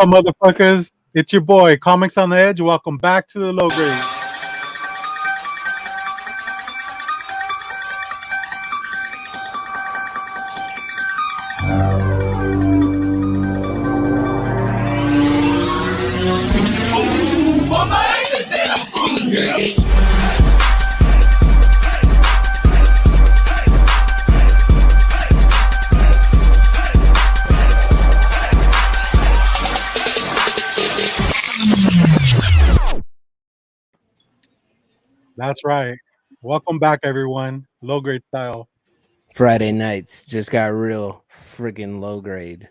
up, motherfuckers? It's your boy, Comics on the Edge. Welcome back to the low grade. That's right. Welcome back, everyone. Low grade style. Friday nights just got real freaking low grade.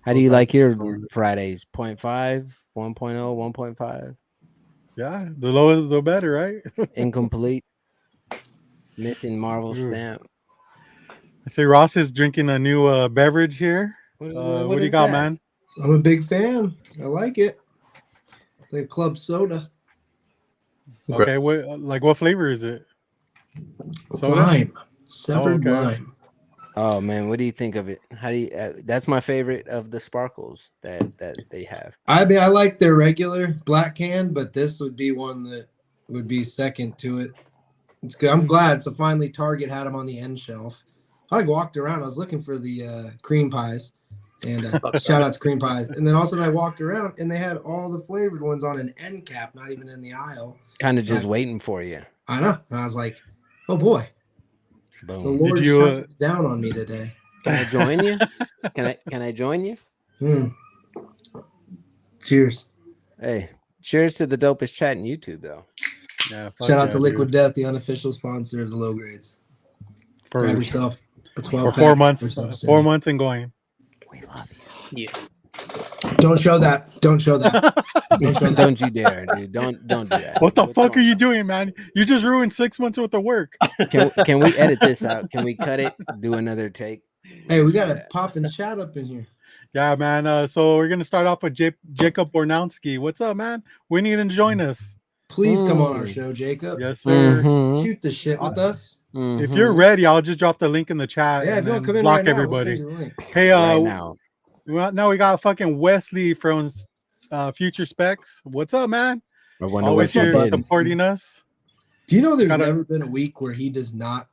How do you like your Fridays? 0.5, 1.0, 1.5? Yeah, the lower the better, right? Incomplete. Missing Marvel stamp. I see Ross is drinking a new beverage here. What do you got, man? I'm a big fan. I like it. It's like club soda. Okay, what flavor is it? Soda? Lime. Severed lime. Oh man, what do you think of it? How do you? That's my favorite of the sparkles that they have. I mean, I like their regular black can, but this would be one that would be second to it. It's good. I'm glad. So finally, Target had them on the end shelf. I walked around. I was looking for the cream pies, and shout out to cream pies. And then also I walked around, and they had all the flavored ones on an end cap, not even in the aisle. Kind of just waiting for you. I know. And I was like, oh boy. Boom. The Lord shut down on me today. Can I join you? Can I join you? Cheers. Hey, cheers to the dopest chat in YouTube, though. Yeah, shout out to Liquid Death, the unofficial sponsor of the low grades. Grab yourself a 12 for 4 months. 4 months and going. We love you. Yeah. Don't show that. Don't show that. Don't you dare, dude. Don't do that. What the fuck are you doing, man? You just ruined 6 months worth of work. Can we edit this out? Can we cut it? Do another take? Hey, we got a pop and chat up in here. Yeah, man. So we're gonna start off with Jacob Bornowski. What's up, man? We need to join us. Please come on our show, Jacob. Yes, sir. Shoot the shit with us. If you're ready, I'll just drop the link in the chat. Yeah, and if you come in block right everybody. Now, hey, right now. Now we got fucking Wesley from Future Specs. What's up, man? Always here supporting us. Do you know there's never been a week where he does not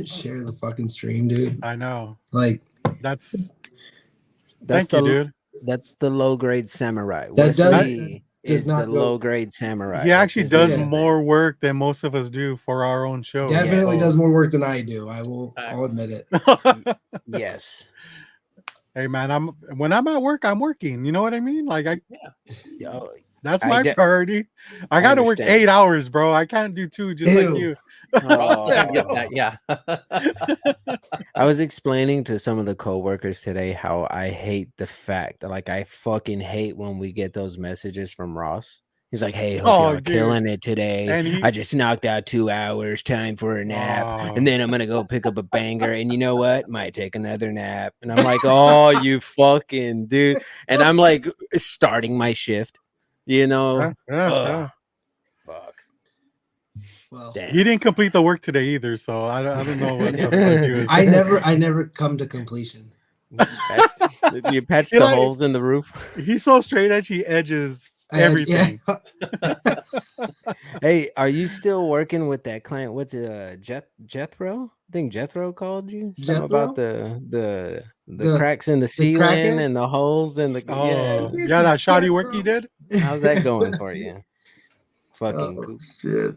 share the fucking stream, dude? I know. Like that's thank you, dude. That's the low grade samurai. Wesley is the low grade samurai. He actually does more work than most of us do for our own show. Definitely does more work than I do. I'll admit it. Yes. Hey man, when I'm at work, I'm working. You know what I mean? Like that's my priority. I got to work 8 hours, bro. I can't do 2 just like you. Yeah. I was explaining to some of the coworkers today how I hate the fact that I fucking hate when we get those messages from Ross. He's like, hey, hope y'all are killing it today. I just knocked out 2 hours, time for a nap. And then I'm going to go pick up a banger. And you know what? Might take another nap. And I'm like, oh, you fucking dude. And I'm like starting my shift, you know? Fuck. Well, he didn't complete the work today either. So I don't know what the fuck he was. I never come to completion. You patch the holes in the roof. He's so straight edge, he edges everything. Yeah. Hey, are you still working with that client? What's it, Jethro? I think Jethro called you. Something about the cracks in the ceiling and the holes in the that shoddy work he did. How's that going for you? Fucking shit.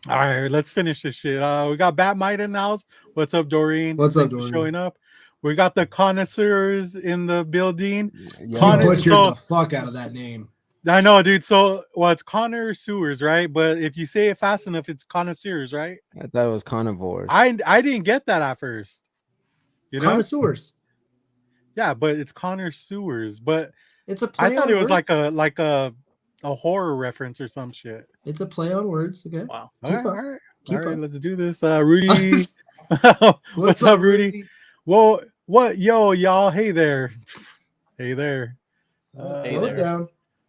All right, let's finish this shit. We got Batmite in the house. What's up, Doreen? What's up, Doreen? Showing up. We got the connoisseurs in the building. Yeah. Butchered the fuck out of that name. I know, dude. So, it's connoisseurs, right? But if you say it fast enough, it's connoisseurs, right? I thought it was carnivores. I didn't get that at first. You know, connoisseurs. Yeah, but it's connoisseurs. But it's a play I thought on it was words. like a horror reference or some shit. It's a play on words. Okay. Wow. All right. Let's do this. Rudy. What's up, Rudy? Whoa, what? Yo, y'all. Hey there. Hey there. Slow it down.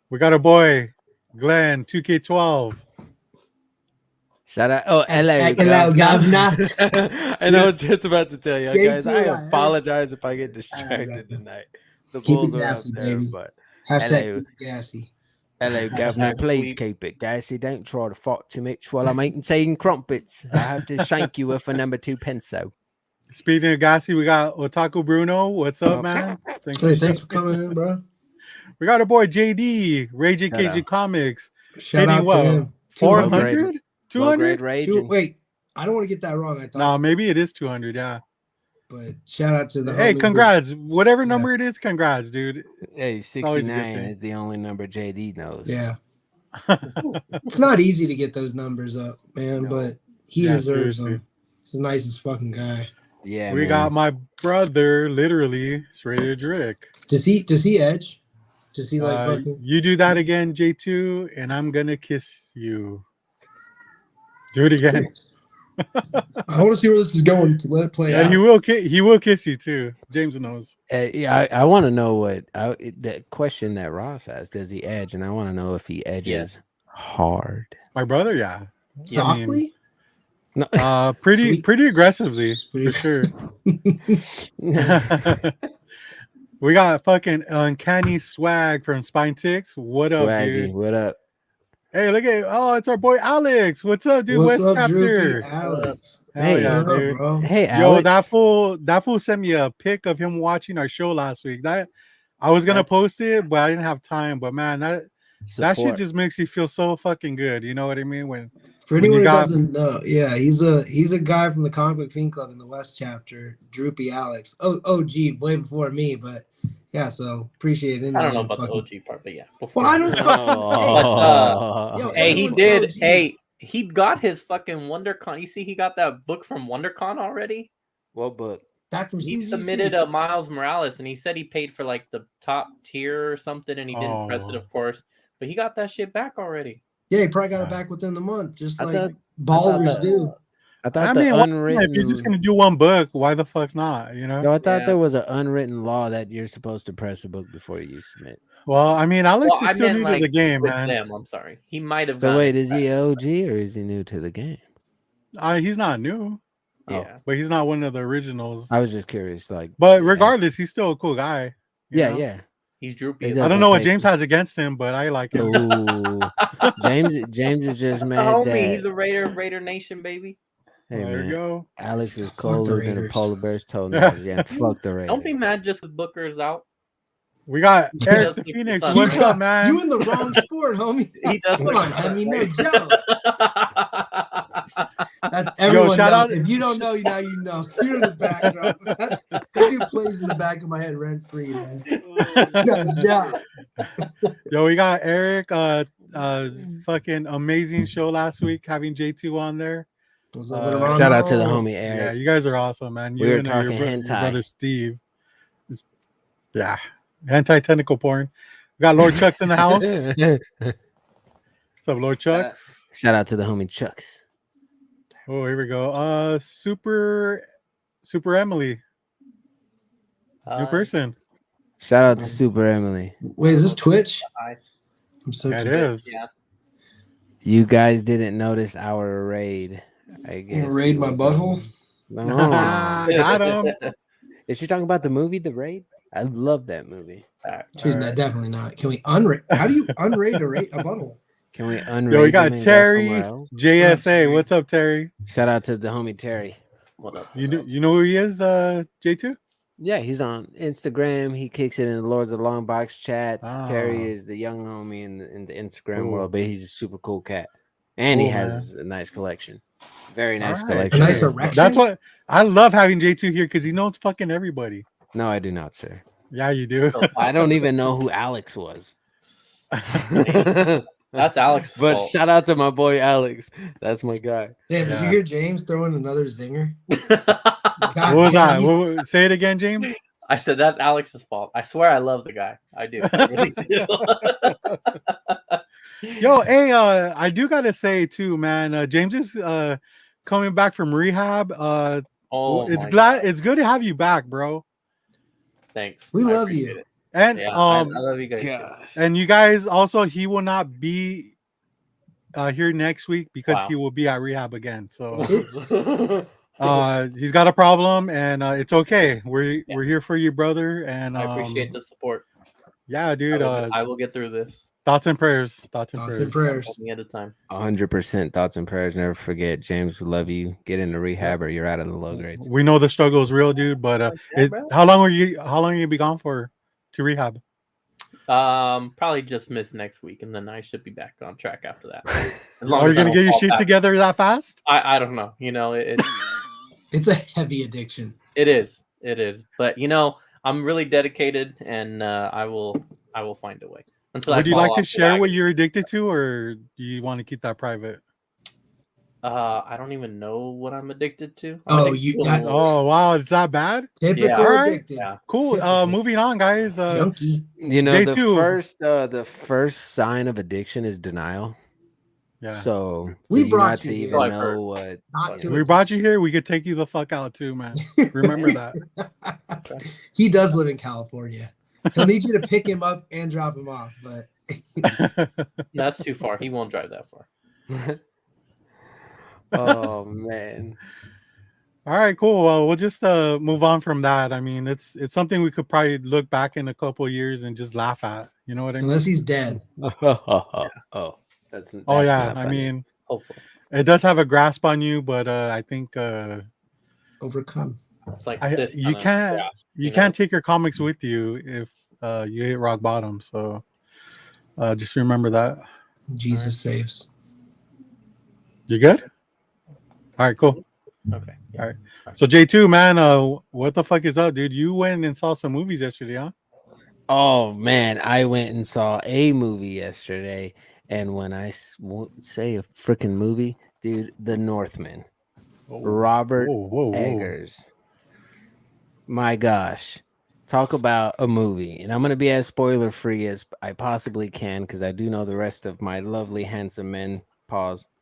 We got a boy, Glenn, 2K12. Shout out. Oh, hello, governor. And I was just about to tell you guys, I apologize if I get distracted tonight. The Bulls are up there, but Hashtag gassy. Hello, Governor. Please keep it gassy. Don't try to fight too much while I'm eating crumpets. I have to shank you with a number 2 pencil. Speaking of gassy, we got Otaku Bruno. What's up, man? Thanks for coming in, bro. We got our boy JD, Raging Cajun Comics. Shout out to him. 400? 200? Wait, I don't want to get that wrong. I thought. No, maybe it is 200, yeah. But shout out to the Hey, congrats. Whatever number it is, congrats, dude. Hey, 69 is the only number JD knows. Yeah. It's not easy to get those numbers up, man, but he deserves them. He's the nicest fucking guy. Yeah, we got my brother, literally, Straight Edge Rick. Does he edge? Does he like fucking... You do that again, J2, and I'm gonna kiss you. Do it again. I want to see where this is going. To let it play out. And he will kiss you too. James knows. Yeah, I want to know what the question that Ross asked. Does he edge? And I want to know if he edges hard. My brother, yeah. Softly. No. Pretty aggressively for sure. We got fucking uncanny swag from Spine Ticks. What up, dude? What up? Hey, look at it's our boy Alex. What's up, dude? What's up, Chapter? Alex. Hey, yeah, dude. Bro. Hey, Alex. Yo, that fool sent me a pic of him watching our show last week. That I was gonna post it, but I didn't have time. But man, that shit just makes you feel so fucking good. You know what I mean? For anyone who doesn't know, yeah, he's a guy from the Comic Book Fiend Club in the West chapter, Droopy Alex. OG, way before me, but yeah, so appreciate it. I don't know about the OG part, but yeah. Well, I don't know. Hey, he did. OG. Hey, he got his fucking WonderCon. You see, he got that book from WonderCon already. What book? He submitted a Miles Morales, and he said he paid for like the top tier or something, and he didn't press it, of course. But he got that shit back already. Yeah, he probably got it back within the month, just like ballers do. I mean, if you're just gonna do one book, why the fuck not? You know? No, I thought there was an unwritten law that you're supposed to press a book before you submit. Well, I mean, Alex is still new to the game, man. I'm sorry, he might have. So wait, is he OG or is he new to the game? He's not new. Yeah, but he's not one of the originals. I was just curious, but regardless, he's still a cool guy. Yeah. He's droopy. I don't know what James has against him, but I like him. James is just mad that he's a Raider Nation, baby. Hey, there man, you go. Alex is colder than a polar bear's toenails. Yeah, fuck the Raiders. Don't be mad just because Booker's out. We got Eric the Phoenix. What's up, man? You in the wrong sport, homie. He does. Come on, I mean, no joke. That's everyone. Shout out. If you don't know, now you know. You're in the background. That dude plays in the back of my head rent free, man. Yo, we got Eric. Fucking amazing show last week, having J2 on there. Shout out to the homie Eric. Yeah, you guys are awesome, man. We were talking hentai. Your brother Steve. Yeah, hentai-tentacle porn. We got Lord Chucks in the house. What's up, Lord Chucks? Shout out to the homie Chucks. Oh, here we go. Super Emily. New person. Shout out to Super Emily. Wait, is this Twitch? I'm so it is. Yeah. You guys didn't notice our raid. I guess. Raid my butthole? No. Got him. Is she talking about the movie The Raid? I love that movie. She's not, definitely not. Can we unraid? How do you unraid a butthole? Can we unraid? Yo, we got Terry JSA. What's up, Terry? Shout out to the homie Terry. What up? You know who he is, J2? Yeah, he's on Instagram. He kicks it in the Lords of the Long Box chats. Terry is the young homie in the Instagram world, but he's a super cool cat. And he has a nice collection. Very nice collection. A nice erection? That's what I love having J2 here because he knows fucking everybody. No, I do not, sir. Yeah, you do. I don't even know who Alex was. That's Alex. But shout out to my boy Alex. That's my guy. Damn, did you hear James throwing another zinger? What was that? Say it again, James. I said that's Alex's fault. I swear I love the guy. I do. I really do. Yo, hey, I do gotta say too, man. James is coming back from rehab. It's good to have you back, bro. Thanks. We love you. It. And I love you guys. And you guys also, he will not be here next week because he will be at rehab again. So he's got a problem, and it's okay. We're here for you, brother. And I appreciate the support. Yeah, dude. I will get through this. Thoughts and prayers. Thoughts and prayers. One at a time. 100% thoughts and prayers. Never forget, James. We love you. Get into rehab, or you're out of the low grades. We know the struggle is real, dude. But how long are you be gone for to rehab? Probably just miss next week, and then I should be back on track after that. Are you gonna get your shit together that fast? I don't know. You know, it's a heavy addiction. It is. But you know, I'm really dedicated, and I will find a way. Would you like to share what you're addicted to, or do you want to keep that private? I don't even know what I'm addicted to. Oh wow, is that bad? Typical addicted. Yeah. Cool. Moving on, guys. You know, the first sign of addiction is denial. Yeah. So we brought you you even know what. We brought you here. We could take you the fuck out too, man. Remember that. He does live in California. He'll need you to pick him up and drop him off, but that's too far. He won't drive that far. Oh man. All right, cool. Well, we'll just move on from that. I mean, it's something we could probably look back in a couple of years and just laugh at. You know what I mean? Unless he's dead. That's yeah. I mean, hopefully it does have a grasp on you, but I think overcome. It's like you can't take your comics with you if you hit rock bottom. So just remember that. Jesus saves. You good? All right, cool. Okay. Yeah. All right. So J2, man, what the fuck is up, dude? You went and saw some movies yesterday, huh? Oh man, I went and saw a movie yesterday, and when I say a freaking movie, dude, The Northman. Robert Eggers. My gosh, talk about a movie. And I'm going to be as spoiler free as I possibly can, because I do know the rest of my lovely handsome men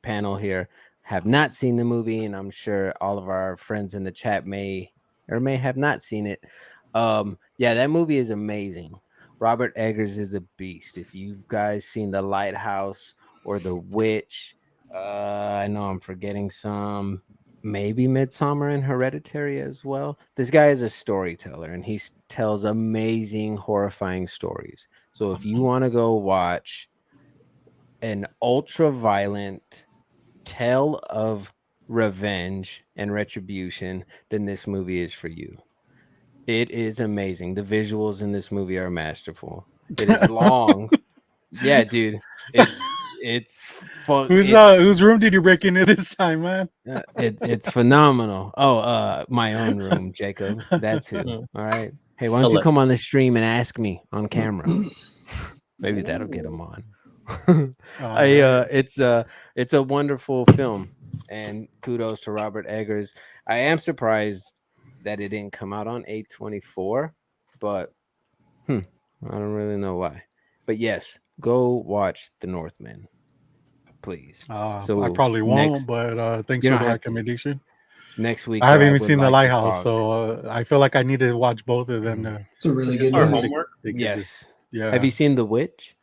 panel here have not seen the movie, and I'm sure all of our friends in the chat may have not seen it. Yeah, that movie is amazing. Robert Eggers is a beast. If you guys seen The Lighthouse or The Witch, I know I'm forgetting some. Maybe Midsommar and Hereditary as well. This guy is a storyteller, and he tells amazing, horrifying stories. So if you want to go watch an ultra-violent tale of revenge and retribution, then this movie is for you. It is amazing. The visuals in this movie are masterful. It is long. Yeah, dude. It's fun. Whose room did you break into this time, man? It's phenomenal. Oh, my own room, Jacob. That's who. All right. Hey, why don't you come on the stream and ask me on camera? Maybe that'll get him on. It's a wonderful film, and kudos to Robert Eggers. I am surprised that it didn't come out on A24, but I don't really know why. But yes, go watch The Northman, please. So I probably won't, but thanks for the recommendation. Next week, I haven't even seen The Lighthouse, so I feel like I need to watch both of them. It's a really good movie. Yes. Yeah. Have you seen The Witch?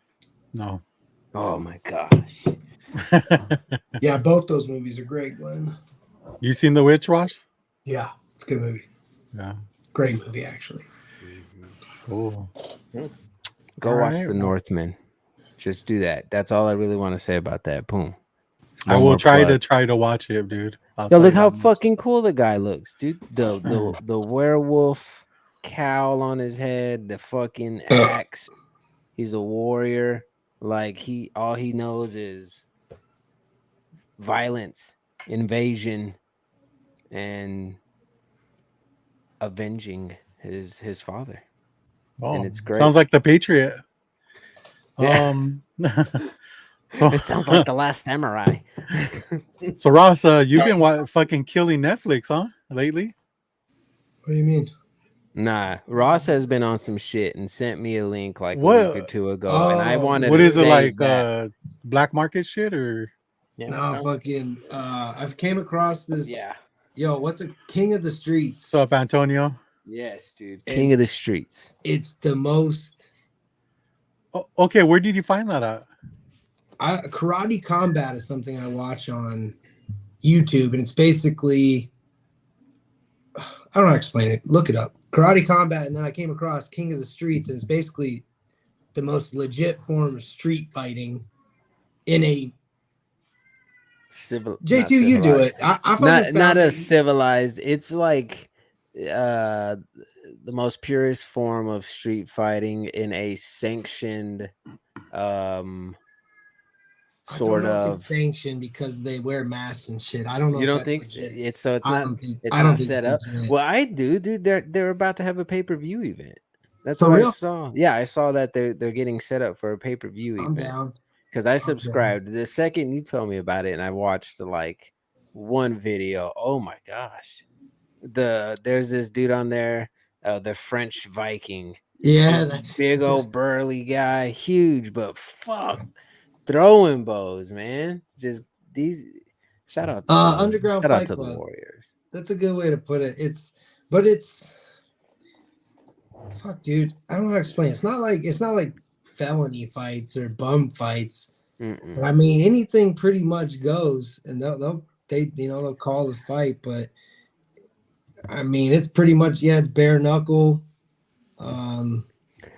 No. Oh my gosh. Yeah, both those movies are great, Glenn. You seen The Witch, Ross? Yeah, it's a good movie. Yeah. Great movie, actually. Cool. Go watch The Northman. Just do that. That's all I really want to say about that. Boom. I will try to watch it, dude. Yo, look how fucking cool the guy looks, dude. The werewolf cowl on his head, the fucking axe. He's a warrior. Like all he knows is violence, invasion, and avenging his father. Oh, and it's great. Sounds like the Patriot. Yeah. So it sounds like The Last Samurai. So Ross, you've been fucking killing Netflix, huh? Lately? What do you mean? Nah, Ross has been on some shit and sent me a link like a week or two ago, and I wanted. What is it like? Black market shit or? Yeah, no, fucking. I've came across this. Yeah. Yo, what's a King of the Streets? What's up, Antonio? Yes, dude. King of the Streets. It's the most. Okay, where did you find that at? Karate Combat is something I watch on YouTube, and it's basically. I don't know how to explain it. Look it up. Karate Combat, and then I came across King of the Streets, and it's basically the most legit form of street fighting in a J2, you do it. I not a civilized. It's like the most purest form of street fighting in a sanctioned sort of. It's sanctioned because they wear masks and shit. I don't know. You don't think it's so? It's not. It's not set up. Well, I do, dude. They're about to have a pay-per-view event. That's what I saw. Yeah, I saw that they're getting set up for a pay-per-view event. I'm down. Because I subscribed the second you told me about it, and I watched like one video. Oh my gosh, there's this dude on there, the French Viking. Yeah, that's big old burly guy, huge, but fuck, throwing bows, man. Just these. Shout out, Underground shout Fight out to Club. the Warriors. That's a good way to put it. It's fuck, dude. I don't know how to explain. It's not like felony fights or bum fights. But I mean, anything pretty much goes, and they'll call the fight. But I mean, it's pretty much it's bare knuckle.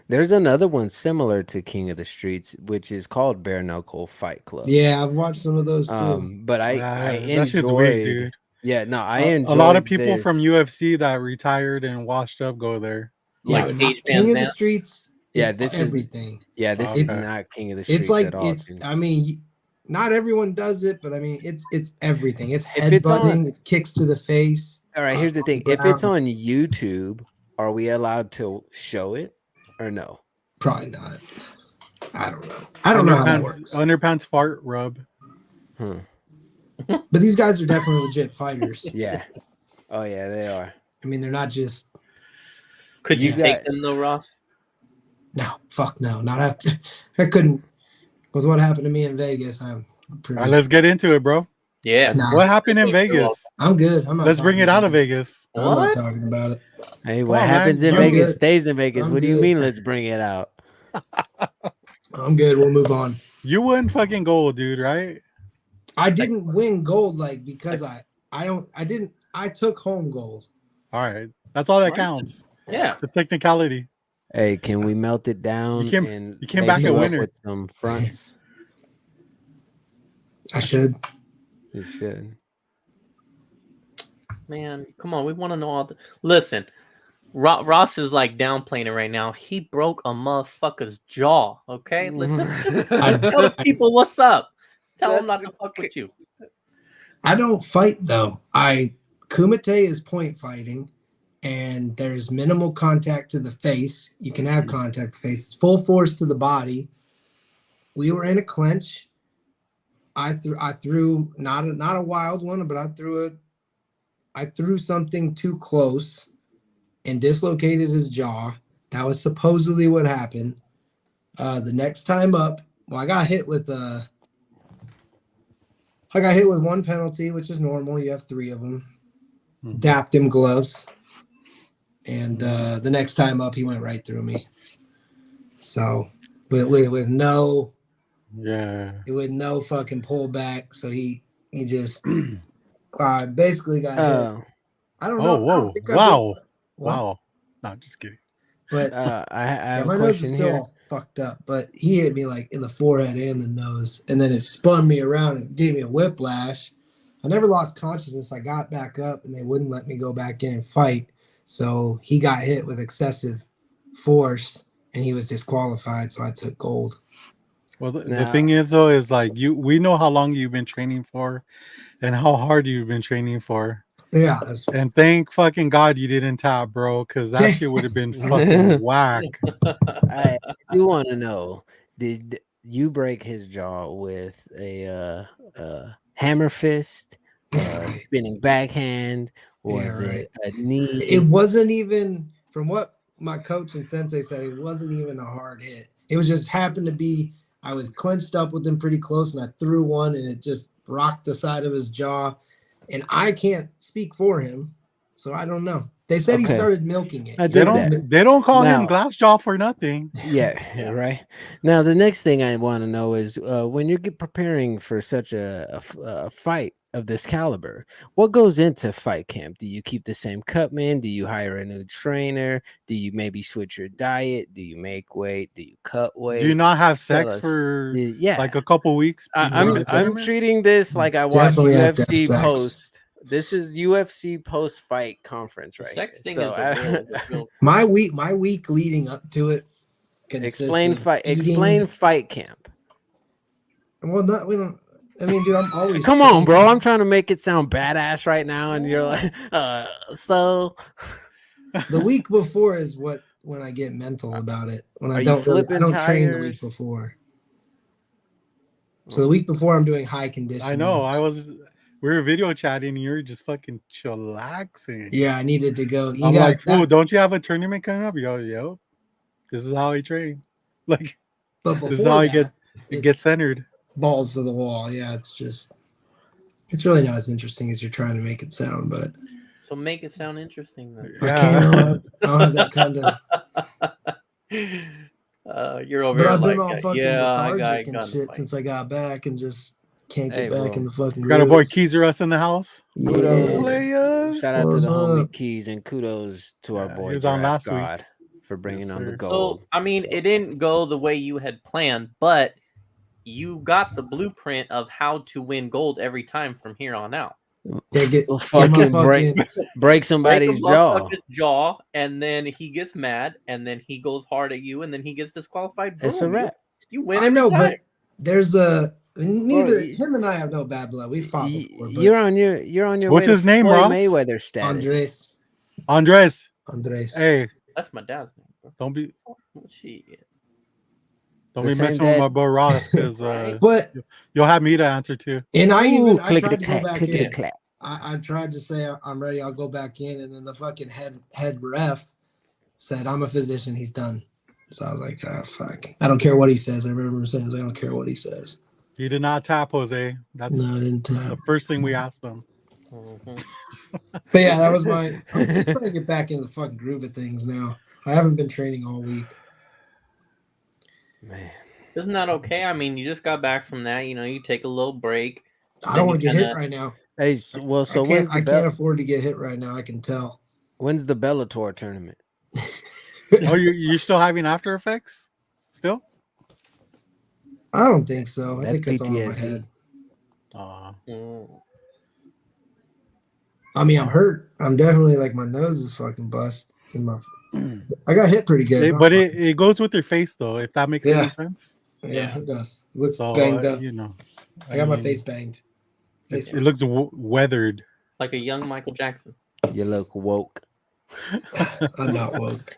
There's another one similar to King of the Streets, which is called Bare Knuckle Fight Club. Yeah, I've watched some of those too. But I enjoyed. Weird, dude. Yeah, no, I enjoyed. A lot of people from UFC that retired and washed up go there. Yeah, like King of the Streets. Yeah, this is everything. Yeah, this is not King of the Streets. It's like at all, I mean, not everyone does it, but I mean, it's everything. It's headbutting. It's kicks to the face. All right, here's the thing: if it's on YouTube, are we allowed to show it or no? Probably not. I don't know. I don't know how that works. Underpants fart rub. But these guys are definitely legit fighters. Yeah. Oh yeah, they are. I mean, they're not just. Could you take them though, Ross? No, fuck no, not after. I couldn't. With what happened to me in Vegas, I'm pretty. All right, let's get into it, bro. Yeah. What happened in Vegas? I'm good. Let's bring it out of Vegas. I'm not talking about it. Hey, what happens in Vegas stays in Vegas. What do you mean? Let's bring it out. I'm good. We'll move on. You won fucking gold, dude, right? I didn't win gold, because I took home gold. All right, that's all that counts. Yeah, it's a technicality. Hey, can we melt it down? You came back a winner with some fronts. I should. You should. Man, come on. We want to know all the. Listen, Ross is like downplaying it right now. He broke a motherfucker's jaw. Okay, listen. Tell the people what's up. Tell them not to fuck with you. I don't fight though. Kumite is point fighting. And there's minimal contact to the face. You can have contact to the face. It's full force to the body. We were in a clinch. I threw not a wild one, but I threw something too close and dislocated his jaw. That was supposedly what happened. The next time up, I got hit with one penalty, which is normal. You have 3 of them. Dapped him gloves. And the next time up, he went right through me. So, with no fucking pullback. So he just basically got hit. I don't know. Whoa! Wow! No, I'm just kidding. But I have my a nose question is still here. all fucked up. But he hit me like in the forehead and the nose, and then it spun me around and gave me a whiplash. I never lost consciousness. I got back up, and they wouldn't let me go back in and fight. So he got hit with excessive force and he was disqualified. So I took gold. Well, the thing is though, is like we know how long you've been training for and how hard you've been training for. Yeah. And thank fucking God you didn't tap, bro, because that shit would have been fucking whack. I do want to know, did you break his jaw with a hammer fist, spinning backhand? Was it a knee? It wasn't even, from what my coach and sensei said, it wasn't even a hard hit. It was just happened to be, I was clenched up with him pretty close and I threw one and it just rocked the side of his jaw. And I can't speak for him. So I don't know. They said he started milking it. They don't call him Glassjaw for nothing. Yeah, right. Now the next thing I want to know is when you're preparing for such a fight of this caliber, what goes into fight camp? Do you keep the same cutman? Do you hire a new trainer? Do you maybe switch your diet? Do you make weight? Do you cut weight? Do you not have sex for like a couple weeks? I'm treating this like I watch UFC post. This is UFC post fight conference, right? Sex thing is real. My week leading up to it. Explain fight camp. Well, we don't. I mean, dude, I'm always. Come on, bro. I'm trying to make it sound badass right now, and you're like, so. The week before is when I get mental about it. When I don't train the week before. So the week before, I'm doing high conditioning. I know. We were video chatting, and you were just fucking chillaxing. Yeah, I needed to go. I'm like, fool, don't you have a tournament coming up? Yep. This is how I train. Like, this is how I get centered. Balls to the wall. Yeah, it's really not as interesting as you're trying to make it sound, but. So make it sound interesting, then. Yeah. I don't have that kind of. You're over here. But I've been all fucking lethargic and shit since I got back and just. Can't get back in the fucking. Got a boy Keezer us in the house. Yeah. Shout out to the homie Keys and kudos to our boy. He was on last week for bringing on the gold. So I mean, it didn't go the way you had planned, but you got the blueprint of how to win gold every time from here on out. Break somebody's jaw, and then he gets mad, and then he goes hard at you, and then he gets disqualified. Boom. It's a wrap. You win. I know, but there's neither him and I have no bad blood. We fought before. You're on your. What's his name, Ross? Mayweather status. Andres. Hey, that's my dad's name. Bro. Don't be The messing with my boy Ross, because but you'll have me to answer to. And I tried to go back in. I tried to say I'm ready. I'll go back in, and then the fucking head ref said, "I'm a physician. He's done." So I was like, "Oh fuck! I don't care what he says." I remember him saying, "I don't care what he says." He did not tap, Jose. That's the first thing we asked him. Mm-hmm. But yeah, that was I'm just trying to get back in the fucking groove of things now. I haven't been training all week. Man, isn't that okay? I mean, you just got back from that. You take a little break. I don't want to get hit right now. Hey, well, so I can't afford to get hit right now. I can tell. When's the Bellator tournament? Oh, you're still having after effects? Still? I don't think so. I think it's all in my head. I mean, I'm hurt. I'm definitely my nose is fucking bust. I got hit pretty good. But it goes with your face though, if that makes any sense. Yeah, it does. It looks banged up. I got my face banged. It looks weathered. Like a young Michael Jackson. You look woke. I'm not woke.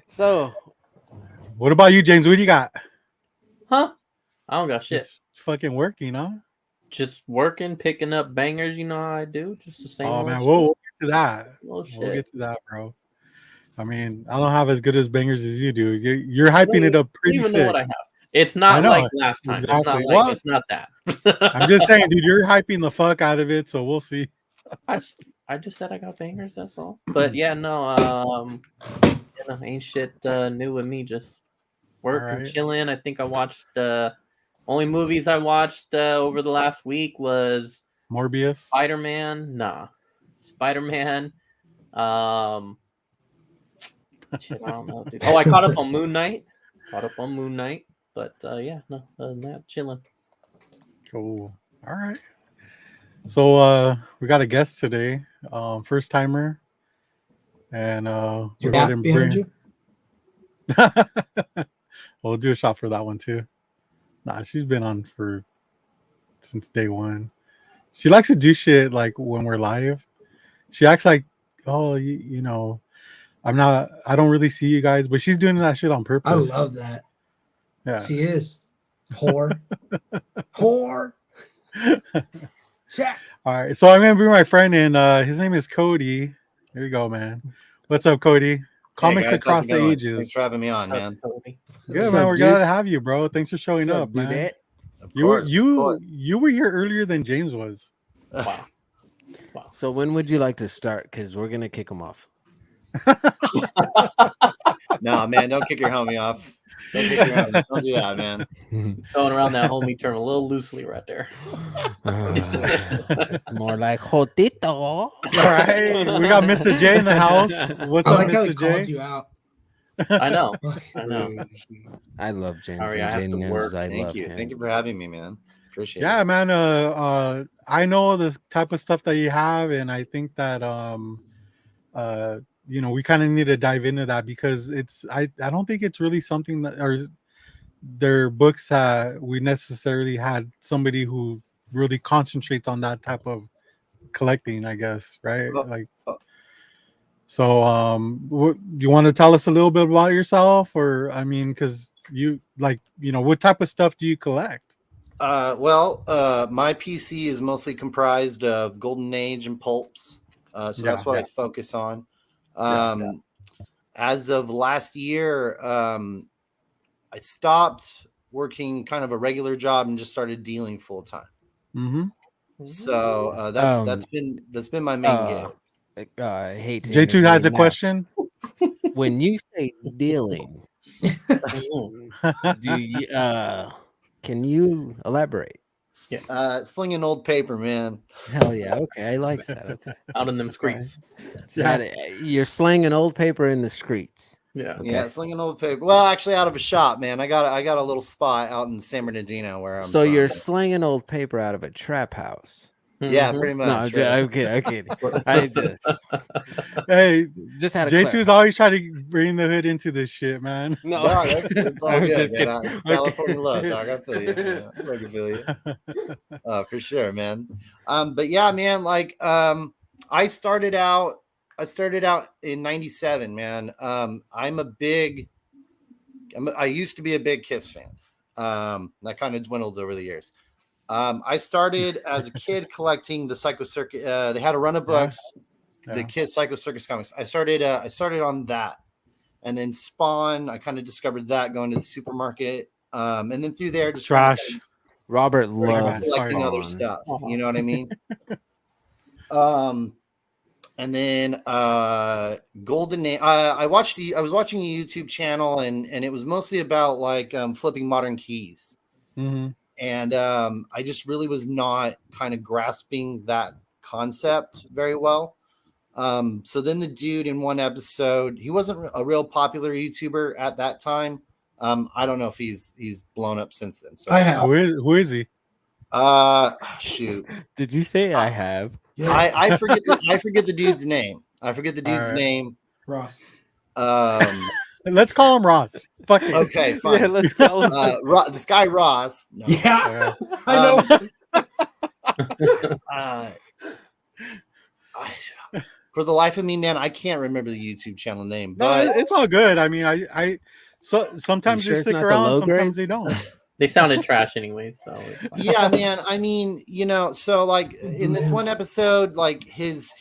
So, what about you, James? What do you got? Huh? I don't got shit. Just fucking working, huh? Just working, picking up bangers. You know how I do. Just the same. Oh man, we'll get to that. We'll get to that, bro. I mean, I don't have as good as bangers as you do. You're hyping it up pretty sick. Know what I have. It's not like last time. Exactly. It's not that. I'm just saying, dude, you're hyping the fuck out of it, so we'll see. I just said I got bangers, that's all. But yeah, no, ain't shit new with me. Just working, chilling. I think I watched only movies I watched over the last week was Morbius, Spider-Man. Spider-Man. Shit, I don't know, dude. Oh, I caught up on Moon Knight. But yeah, no, other than that, chilling. Cool. All right. So we got a guest today, first timer, and you're behind you. We'll do a shot for that one too. Nah, she's been on since day one. She likes to do shit like when we're live. She acts like, oh, you know, I don't really see you guys, but she's doing that shit on purpose. I love that. Yeah, she is. Whore. Check. All right, so I'm gonna bring my friend in. His name is Cody. Here you go, man. What's up, Cody? Comics guys, across the ages. Thanks for having me on, man. Good, man. We're glad to have you, bro. Thanks for showing up, man. You were here earlier than James was. Wow. Wow. So when would you like to start? Because we're gonna kick them off. No, man, don't kick your homie off. Don't kick your homie. Don't do that, man. Throwing around that homie term a little loosely right there. It's more like Jotito. All right, we got Mr. J in the house. What's I up, like how he Mr. called J? you out. I know. I know. I love James. Sorry, and I have Jay to knows work. I Thank love you. him. Thank you for having me, man. Appreciate Yeah, it. man. I know the type of stuff that you have, and I think that we kind of need to dive into that because I don't think it's really something that or their books that we necessarily had somebody who really concentrates on that type of collecting, I guess, right? Like, so what you want to tell us a little bit about yourself, or I mean, because you what type of stuff do you collect? My PC is mostly comprised of Golden Age and pulps, so that's what I focus on. As of last year, I stopped working kind of a regular job and just started dealing full time. Mm-hmm. So that's been my main gig. I hate to J2 has a now. question. When you say dealing, do you can you elaborate? Slinging old paper, man. Hell yeah. Okay, I like that. Okay. Out in them streets. You're slinging old paper in the streets. Yeah. Okay. Yeah, slinging old paper. Well, actually, out of a shop, man. I got a little spot out in San Bernardino where I'm. So from. you're slinging old paper out of a trap house. Yeah, Mhm. pretty No, much. I'm kidding. I Hey, just had a J2's always trying to bring the hood into this shit, man. No, No, it's all I'm good, just man. kidding. It's California love, dog. I feel you. Man. I fucking feel you. For sure, man. But yeah, man. Like, I started out in '97, man. I used to be a big Kiss fan. That kind of dwindled over the years. I started as a kid collecting the Psycho Circus. They had a run of books, the Kiss Psycho Circus comics. I started on that, and then Spawn. I kind of discovered that going to the supermarket, and then through there just Trash. Robert loves collecting other Spawn. stuff. You know what I mean? And then Golden Age. I was watching a YouTube channel, and it was mostly about like flipping modern keys. Mm-hmm. And I just really was not kind of grasping that concept very well. So then the dude in one episode, he wasn't a real popular YouTuber at that time. I don't know if he's blown up since then. So I have. Who is he? Shoot. Did you say I have? Yeah. I forget the dude's name. I forget the dude's name. Ross. Let's call him Ross. Fuck it. Okay, fine. Yeah, let's call him. This guy Ross. No. Yeah, I know. For the life of me, man, I can't remember the YouTube channel name. No, But it's all good. I mean, sometimes You sure they it's stick not the around, low sometimes grades? they don't. They sounded trash anyway, so it's fine. yeah, man. I mean, so like in this one episode, like his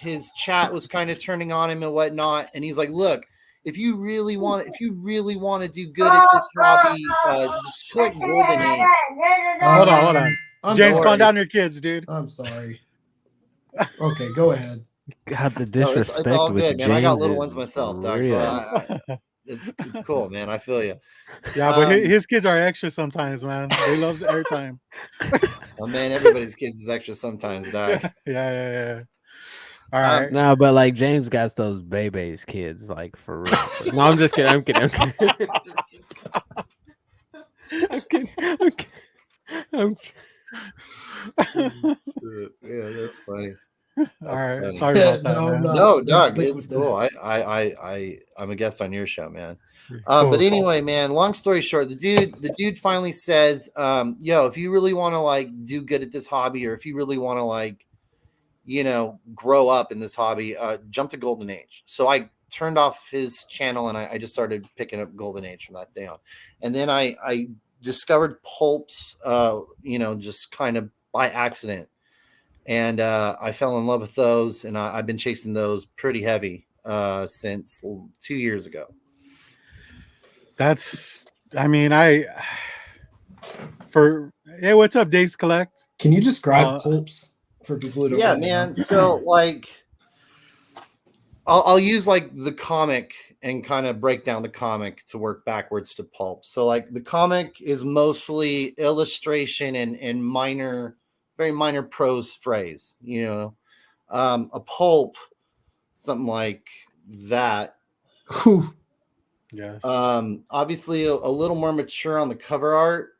chat was kind of turning on him and whatnot, and he's like, "Look, if you really want to do good at this hobby, just click Golden Age." Hold on. I'm James, sorry. calm down your kids, dude. I'm sorry. Okay, go ahead. God, the No, disrespect it's all with good, James man. I got little is ones myself, dog. real. So it's cool, man. I feel you. Yeah, but his kids are extra sometimes, man. They love the airtime. Oh man, everybody's kids is extra sometimes, dog. Yeah. All right. No, but like James got those babies kids, like for real. No, I'm just kidding. I'm kidding. Yeah, that's funny. All right. funny. Sorry about that, No, man. no. No, Doug, Liquid it's death. cool. I'm a guest on your show, man. Cool. But anyway, man, long story short, the dude finally says, yo, if you really want to like do good at this hobby, or if you really want to like, grow up in this hobby, jump to Golden Age. So I turned off his channel and I just started picking up Golden Age from that day on. And then I discovered pulps, just kind of by accident. And I fell in love with those, and I've been chasing those pretty heavy since 2 years ago. Hey, what's up, Dave's Collect? Can you describe pulps for people who don't. Yeah, really man. know. So like, I'll use like the comic and kind of break down the comic to work backwards to pulp. So like the comic is mostly illustration and minor, very minor prose phrase. You know, a pulp, something like that. Whew. Yes. Obviously a little more mature on the cover art.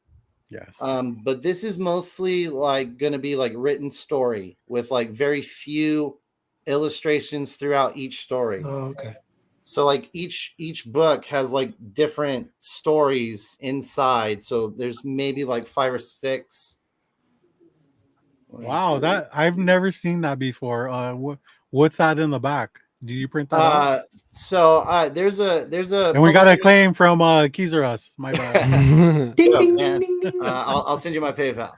Yes. But this is mostly like going to be like written story with like very few illustrations throughout each story. Oh, okay. So like each book has like different stories inside. So there's maybe like 5 or 6. Wow, that I've never seen that before. What's that in the back? Do you print that out? So there's a And we got a claim from Keys or Us. My bad. Ding, Yeah, ding, man. ding, ding, ding. I'll send you my PayPal.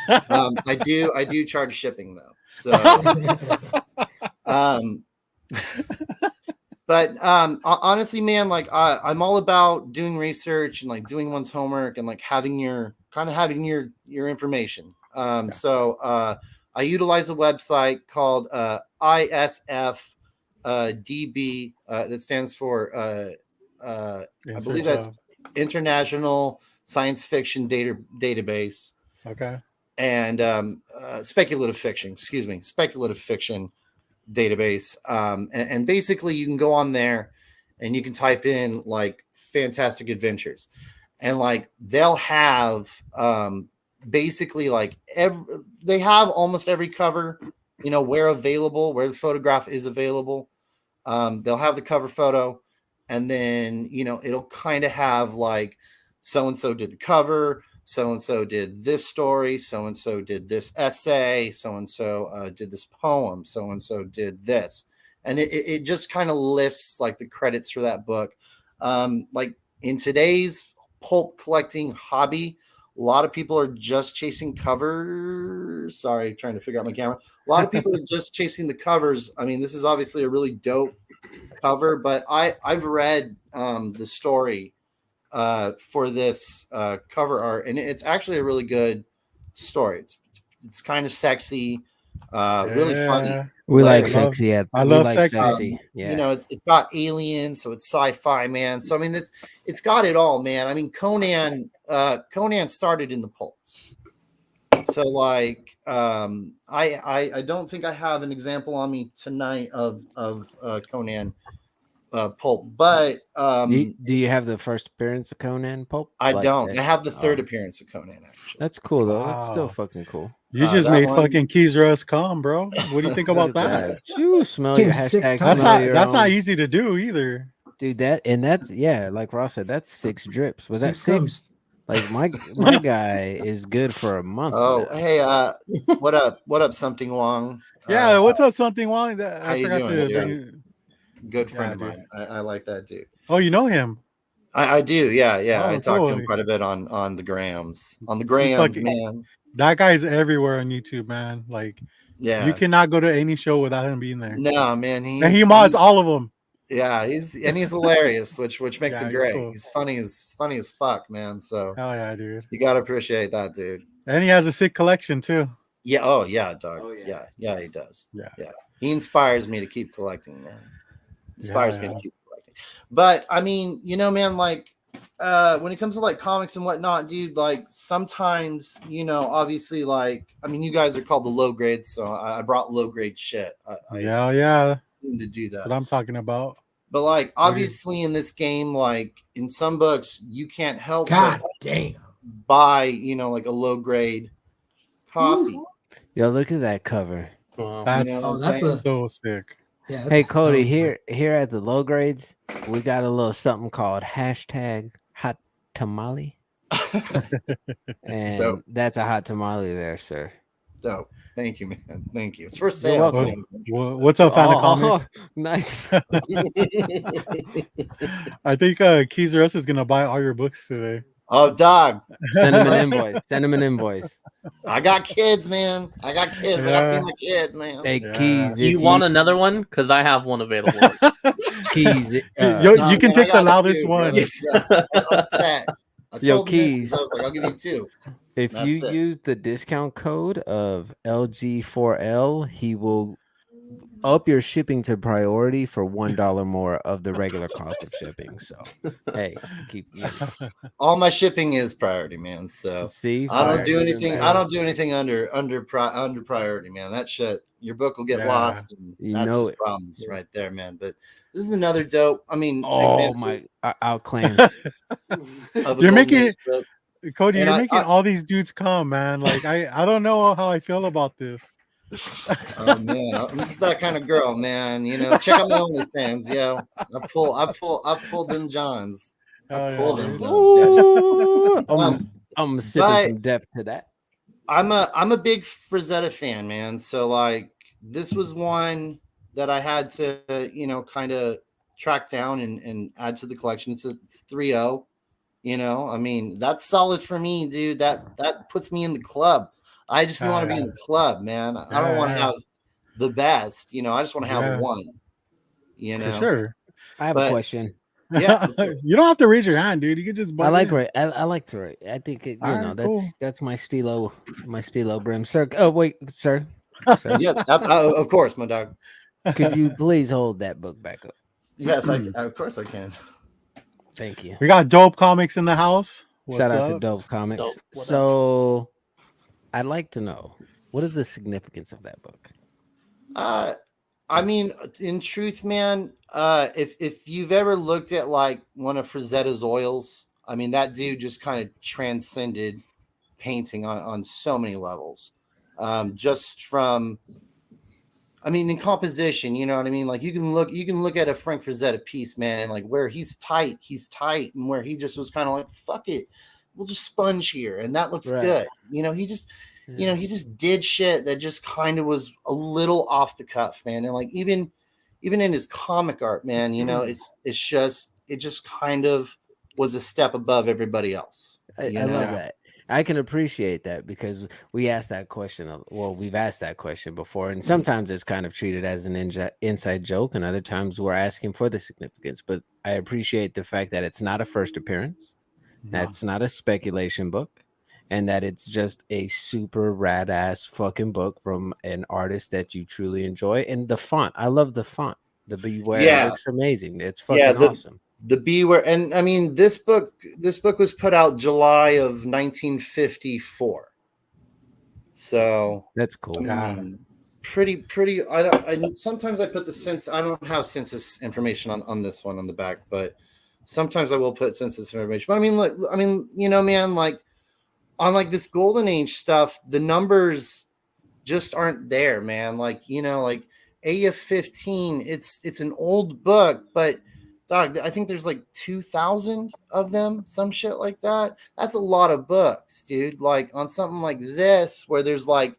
I do charge shipping though. So but honestly, man, like I'm all about doing research and like doing one's homework and like having your information. So I utilize a website called ISF DB that stands for I believe that's International Science Fiction Database. Okay. And speculative fiction database. And basically you can go on there and you can type in like fantastic adventures, and like they'll have basically like they have almost every cover, you know, where the photograph is available. They'll have the cover photo, and then, you know, it'll kind of have like so-and-so did the cover, so-and-so did this story, so-and-so did this essay, so-and-so did this poem, so-and-so did this. And it just kind of lists like the credits for that book. Like in today's pulp collecting hobby, a lot of people are just chasing covers. Sorry, trying to figure out my camera. A lot of people are just chasing the covers. I mean, this is obviously a really dope cover, but I've read the story for this cover art, and it's actually a really good story. It's kind of sexy, really funny. We like I sexy. I love sexy. Sexy. Yeah. You know, it's got aliens, so it's sci-fi, man. So I mean, it's got it all, man. I mean, Conan started in the pulps. So like, I don't think I have an example on me tonight of Conan pulp, but do you have the first appearance of Conan pulp? I Like don't. that? I have the third appearance of Conan, actually. That's cool though. That's still Wow. fucking cool. You just that made one- fucking Keys Russ calm, bro. What do you think about Look at that? You smell your Him 6 hashtag. times. Smell your That's not own. easy to do either. Dude. That's like Ross said. That's 6 drips. Was that 6 6? comes. Like my guy is good for a month. Oh, now. hey, what up, something Wong? Yeah, what's up? Something wrong? how I you forgot doing, to. dude? Bring... Good friend Yeah, of mine. I like that dude. Oh, you know him? I do, yeah. Oh, I talk to him cool. quite a bit on the grams. On the grams, fucking- man. That guy's everywhere on YouTube, man. Like, Yeah. you cannot go to any show without him being there. No, man. And he mods all of them. Yeah, he's hilarious, which makes Yeah, it he's great. cool. He's funny as fuck, man. So Hell yeah, dude. you gotta appreciate that, dude. And he has a sick collection too. Yeah. Oh yeah, dog. Oh, yeah. Yeah, he does. Yeah. He inspires me to keep collecting, man. Inspires me Yeah. to keep collecting. But I mean, you know, man, like when it comes to like comics and whatnot, dude, like sometimes, you know, obviously, like, I mean, you guys are called the low grades, so I brought low grade shit. I Yeah. seem to do That's that. what I'm talking about. But like, obviously, in this game, like in some books, you can't help God but damn. buy, you know, like a low grade copy. Yo, look at that cover. Wow. That's know, Oh, that's a so sick. yeah. that's Hey a Cody, dope here at the low grades, we got a little something called hashtag hot tamale. And Dope. that's a hot tamale there, sir. Dope. Thank you, man. Thank you. It's for sale. welcome. What's up, fan of comics? Nice. I think Keys Russ is gonna buy all your books today. Oh, dog. Send him an invoice. Send him an invoice. I got kids, man. I got kids. I got to feed my kids, man. Hey, Yeah. Keys. Do you want another one? Because I have one available. Keys? Yo, No, you can man, I take the got loudest two, one. brother. Yeah, I'm set. I Yo, told the missus, Keys. I was like, I'll give you 2. If That's you it. use the discount code of LG4L, he will up your shipping to priority for $1 more of the regular cost of shipping. So, hey, keep All my shipping is priority, man. So see. I don't Fire, do even anything. I better. don't do anything under priority, man. That shit, your book will get Yeah. lost, and You that's know just it. problems right there, man. But this is another dope. I mean, Oh example my! I'll claim. of a You're golden making age book. Cody, And you're I making all these dudes come, man. Like I don't know how I feel about this. oh man, I'm just that kind of girl, man. You know, check out my OnlyFans, yo. I pull them Johns. I Hell pull yeah, them dude. Johns. Yeah. Ooh, Um, I'm sipping but some depth to that. I'm a big Frazetta fan, man. So like this was one that I had to, kind of track down and add to the collection. It's 3.0. I mean, that's solid for me, dude. That puts me in the club. I just want to be in the club, man. I don't want to have the best, I just want to have one, For sure. I have a question. Yeah. You don't have to raise your hand, dude. You can just I like in. right. I like to write. I think it, All right, cool. that's my stilo brim, sir. Oh wait, sir. Yes, of course, my dog. Could you please hold that book back up? Yes, of course I can. Thank you. We got Dope Comics in the house. What's Shout out up? to Dope Comics. Dope, what up? So, I'd like to know, what is the significance of that book? I mean, in truth, man, if you've ever looked at like one of Frazetta's oils, I mean, that dude just kind of transcended painting on so many levels. Just from, I mean, in composition, you know what I mean? Like you can look at a Frank Frazetta piece, man, and like where he's tight, and where he just was kind of like, fuck it, we'll just sponge here, and that looks good. He just, he just did shit that just kind of was a little off the cuff, man. And like even in his comic art, man, it just kind of was a step above everybody else. I love that. I can appreciate that because we asked that question. Well, we've asked that question before, and sometimes it's kind of treated as an inside joke, and other times we're asking for the significance. But I appreciate the fact that it's not a first appearance, that's not a speculation book, and that it's just a super rad ass fucking book from an artist that you truly enjoy. And the font, I love the font. The Beware looks amazing. It's fucking awesome. The Beware, and I mean this book was put out July of 1954. So that's cool. I mean, pretty. Sometimes I put the census. I don't have census information on this one on the back, but sometimes I will put census information. But man, like on like this golden age stuff, the numbers just aren't there, man. Like like AF-15, it's an old book, but dog, I think there's like 2,000 of them, some shit like that. That's a lot of books, dude. Like on something like this, where there's like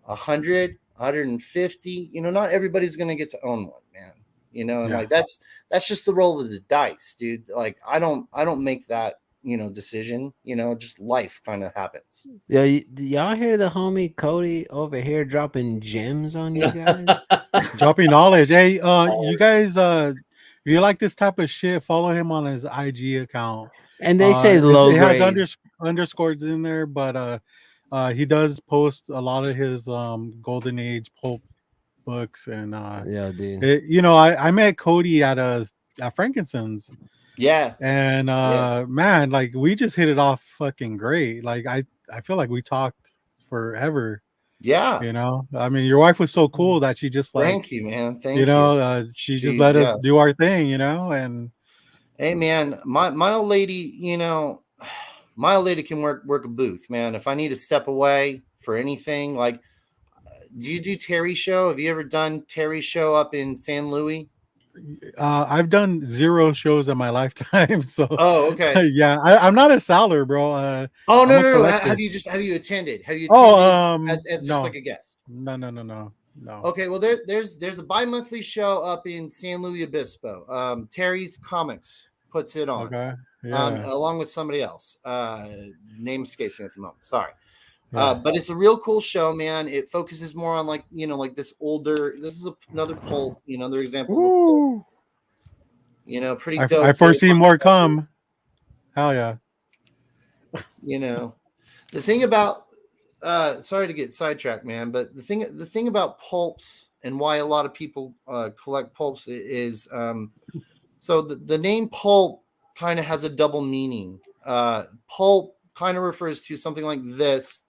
100, 150, not everybody's gonna get to own one, man. And like that's just the roll of the dice, dude. Like I don't make that decision. Just life kind of happens. Yeah, y'all hear the homie Cody over here dropping gems on you guys? Dropping knowledge. Hey, you guys, if you like this type of shit, follow him on his IG account. And they say low grades. It has underscores in there, but he does post a lot of his golden age pulp books, and dude. I met Cody at Frankinson's. Yeah. And man, like we just hit it off fucking great. Like I feel like we talked forever. Yeah. I mean, your wife was so cool that she just like, thank you, man. Thank you. She just let us do our thing, and hey man, my old lady, my old lady can work a booth, man. If I need to step away for anything, like do you do Terry show? Have you ever done Terry show up in San Luis? I've done 0 shows in my lifetime, so okay. Yeah, I'm not a seller, bro. No. Have you attended? Have you attended as just like a guest? No. Okay, well there's a bi-monthly show up in San Luis Obispo. Terry's Comics puts it on. Okay. Along with somebody else. Name escapes me at the moment. Sorry. But it's a real cool show, man. It focuses more on like this older. This is another pulp, another example. Of a pulp. Pretty dope. I foresee more come. Hell yeah. You know, the thing about sorry to get sidetracked, man, but the thing about pulps and why a lot of people collect pulps is so the name pulp kind of has a double meaning. Pulp kind of refers to something like this,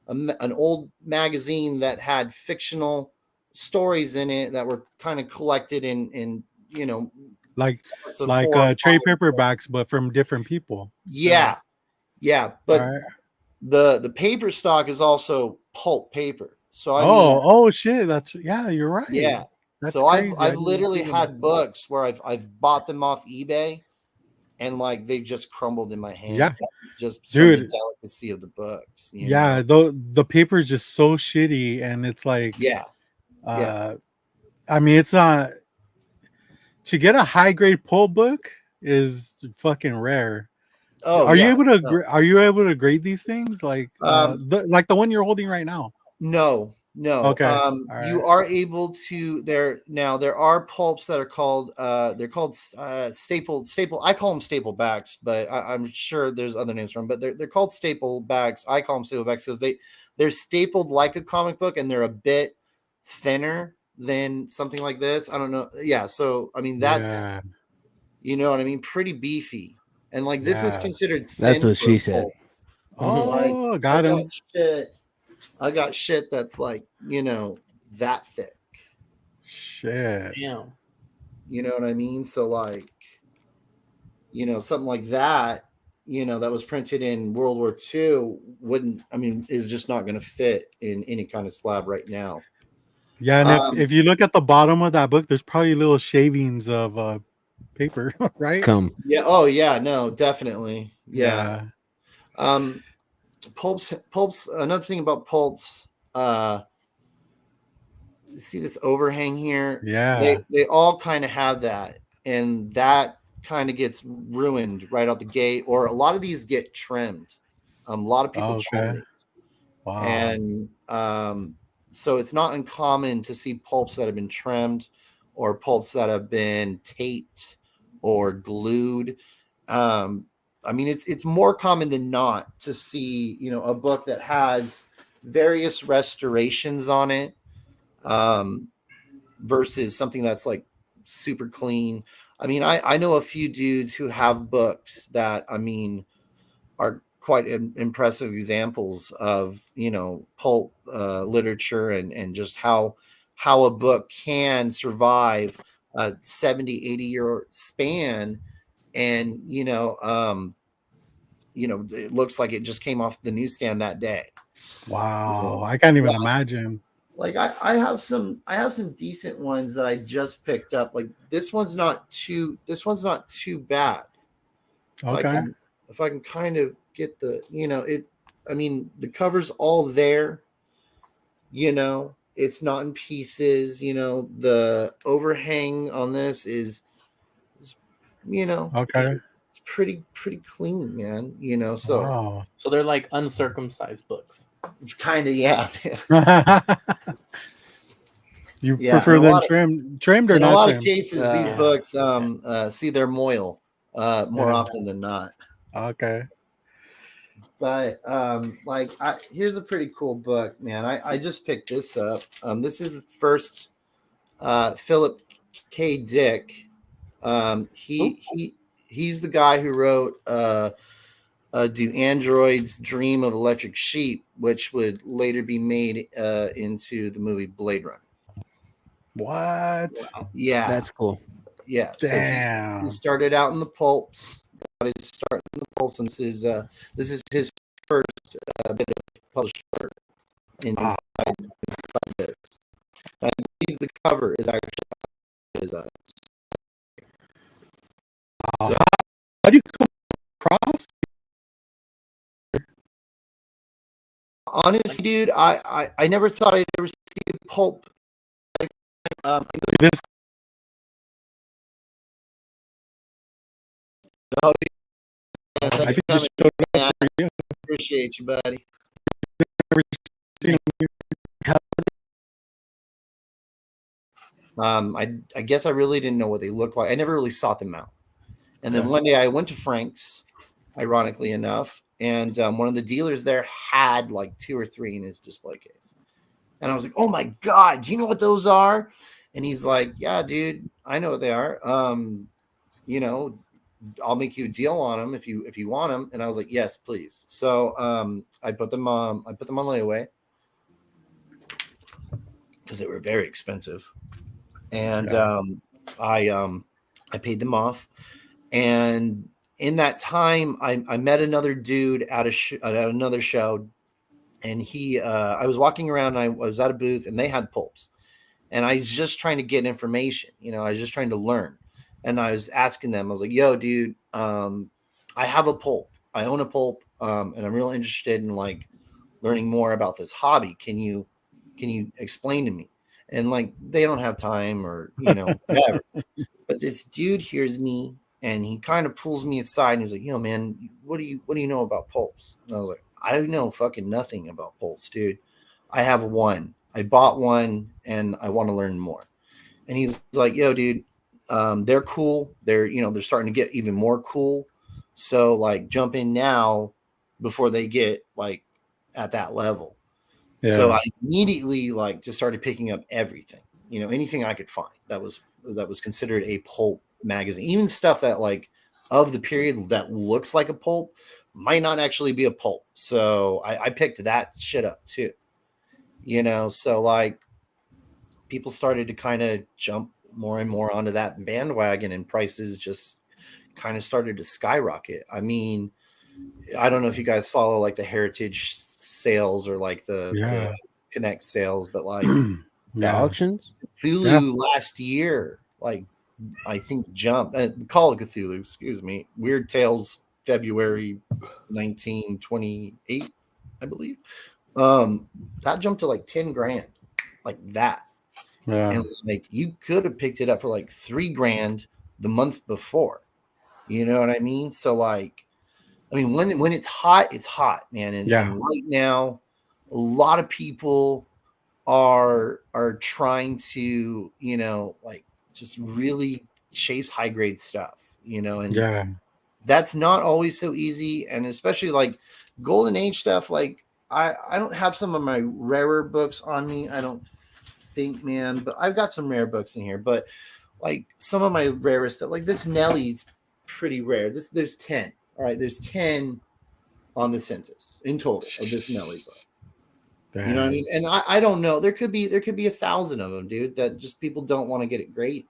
an old magazine that had fictional stories in it that were kind of collected in you know, like sets of 4 or 5. trade paperbacks, but from different people. Yeah, but All right. the paper stock is also pulp paper. So I mean, Oh shit! You're right. yeah. That's So crazy. I I've didn't literally think about had that. books where I've bought them off eBay, and like they've just crumbled in my hands, Yeah, just from the dude. delicacy of the books. You Yeah, know? the paper is just so shitty, and it's like, Yeah. I mean, it's not to get a high grade pull book is fucking rare. Oh Are you yeah. able to No. are you able to grade these things like the one you're holding right now? No. Okay. You Right. are able to there are pulps that are called staple. I call them staple backs, but I'm sure there's other names for them, but they're called staple backs. I call them staple backs because they're stapled like a comic book and they're a bit thinner than something like this. I don't know. Yeah, so I mean that's you know what I mean, pretty beefy. And like this is considered thin. That's what for a she said. pulp. Oh, got him. I got shit that's like, you know, that thick. Shit. Damn. You know what I mean? So like, you know, something like that, you know, that was printed in World War II is just not going to fit in any kind of slab right now. Yeah, and if you look at the bottom of that book, there's probably little shavings of paper, right? Yeah. Oh yeah. No, definitely. Yeah. Pulps. Another thing about pulps. See this overhang here? Yeah. They all kind of have that, and that kind of gets ruined right out the gate. Or a lot of these get trimmed. A lot of people trim these. Wow. And so it's not uncommon to see pulps that have been trimmed, or pulps that have been taped or glued. I mean, it's more common than not to see, you know, a book that has various restorations on it, versus something that's like super clean. I mean, I know a few dudes who have books that, I mean, are quite impressive examples of, you know, pulp literature and just how a book can survive a 70-80 year span. And it looks like it just came off the newsstand that day. Wow. I can't even imagine. Like I have some decent ones that I just picked up. Like this one's not too bad. Okay. If I can kind of get the, I mean, the cover's all there, it's not in pieces, the overhang on this is okay. It's pretty clean, man, so. Wow. So they're like uncircumcised books. Kind of, yeah. You prefer them trimmed or not? In a lot trimmed? of cases, these books see their moil more often than not. Okay. But here's a pretty cool book, man. I just picked this up. This is the first Philip K. Dick. He's the guy who wrote Do Androids Dream of Electric Sheep, which would later be made into the movie Blade Runner. What? Wow. Yeah. That's cool. Yeah. Damn. So he started out in the pulps. Got his start in the pulps, and this is his first bit of published work inside this. I believe the cover is actually so, how do you come across? Honestly, dude, I never thought I'd ever see a pulp. This. I think just showed up for you. Appreciate you, buddy. I guess I really didn't know what they looked like. I never really sought them out. And then one day I went to Frank's, ironically enough, and one of the dealers there had like 2 or 3 in his display case. And I was like, oh my God, do you know what those are? And he's like, yeah, dude, I know what they are. You know, I'll make you a deal on them if you want them. And I was like, yes, please. So I put them on layaway because they were very expensive. And I paid them off. And in that time, I met another dude at another show, and I was walking around, and I was at a booth, and they had pulps, and I was just trying to get information. You know, I was just trying to learn, and I was asking them. I was like, "Yo, dude, I have a pulp. I own a pulp, and I'm real interested in like learning more about this hobby. Can you explain to me?" And like, they don't have time, or whatever. But this dude hears me, and he kind of pulls me aside, and he's like, "Yo, man, what do you know about pulps?" And I was like, "I don't know fucking nothing about pulps, dude. I have one. I bought one, and I want to learn more." And he's like, "Yo, dude, they're cool. They're starting to get even more cool. So like, jump in now before they get like at that level." Yeah. So I immediately like just started picking up everything, anything I could find that was considered a pulp magazine, even stuff that like of the period that looks like a pulp might not actually be a pulp. So I picked that shit up too, so like people started to kind of jump more and more onto that bandwagon, and prices just kind of started to skyrocket. I mean, I don't know if you guys follow like the heritage sales or like the Connect sales, but like the auctions, Cthulhu last year, like I think jumped. Call of Cthulhu, excuse me. Weird Tales, February 1928, I believe. That jumped to like 10 grand, like that. Yeah. And like you could have picked it up for like 3 grand the month before. You know what I mean? So like, I mean, when it's hot, man. And right now, a lot of people are trying to, like just really chase high grade stuff, and that's not always so easy. And especially like Golden Age stuff, like I don't have some of my rarer books on me, I don't think, man, but I've got some rare books in here. But like some of my rarest stuff, like this Nellie's pretty rare. There's 10. All right, there's 10 on the census in total of this Nelly book. Damn. You know what I mean? And I don't know. There could be 1,000 of them, dude, that just people don't want to get it graded.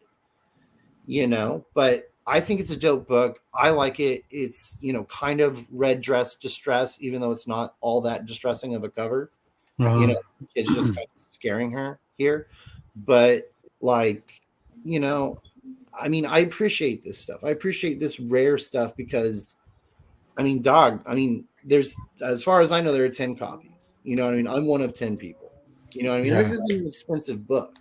But I think it's a dope book. I like it. It's, kind of red dress distress, even though it's not all that distressing of a cover. It's just kind of scaring her here. But like, I mean, I appreciate this stuff. I appreciate this rare stuff because I mean, there's, as far as I know, there are 10 copies. You know what I mean? I'm one of 10 people. You know what I mean? Yeah. This is an expensive book.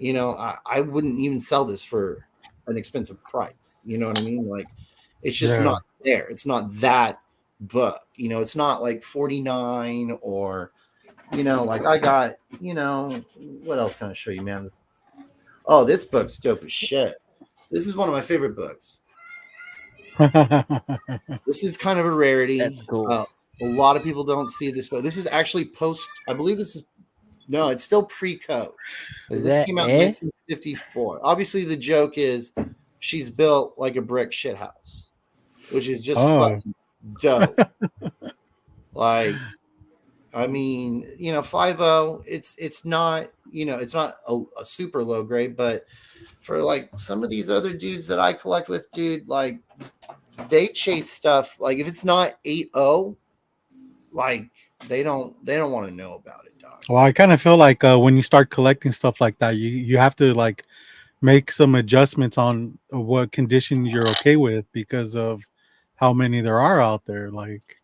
I wouldn't even sell this for an expensive price. You know what I mean? Like, it's just not there. It's not that book. It's not like 49 or, like I got, what else can I show you, man? This book's dope as shit. This is one of my favorite books. This is kind of a rarity. That's cool. A lot of people don't see this book. This is actually I believe it's still pre-code. This came out in 1954. Obviously, the joke is she's built like a brick shit house, which is just fucking dope. Like, I mean, 5.0, it's not, it's not a super low grade, but for like some of these other dudes that I collect with, dude, like they chase stuff. Like if it's not 8.0, like they don't want to know about it, dog. Well, I kind of feel like when you start collecting stuff like that, you have to like make some adjustments on what condition you're okay with because of how many there are out there. Like,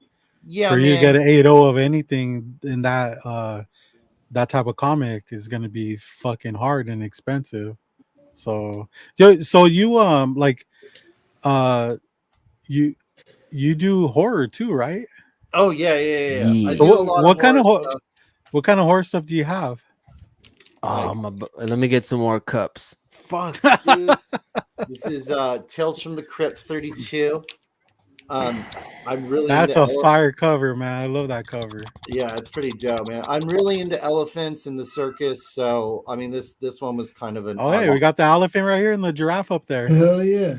for you to get an 8.0 of anything in that type of comic is going to be fucking hard and expensive. So you like you do horror too, right? Oh yeah. I do a lot what kind of horror stuff do you have? Let me get some more cups. Fuck, dude. This is Tales from the Crypt 32. I'm really That's into a fire cover, man. I love that cover. Yeah, it's pretty dope, man. I'm really into elephants in the circus, so I mean this one was kind of an Oh, hey, we got the elephant right here and the giraffe up there. Hell yeah.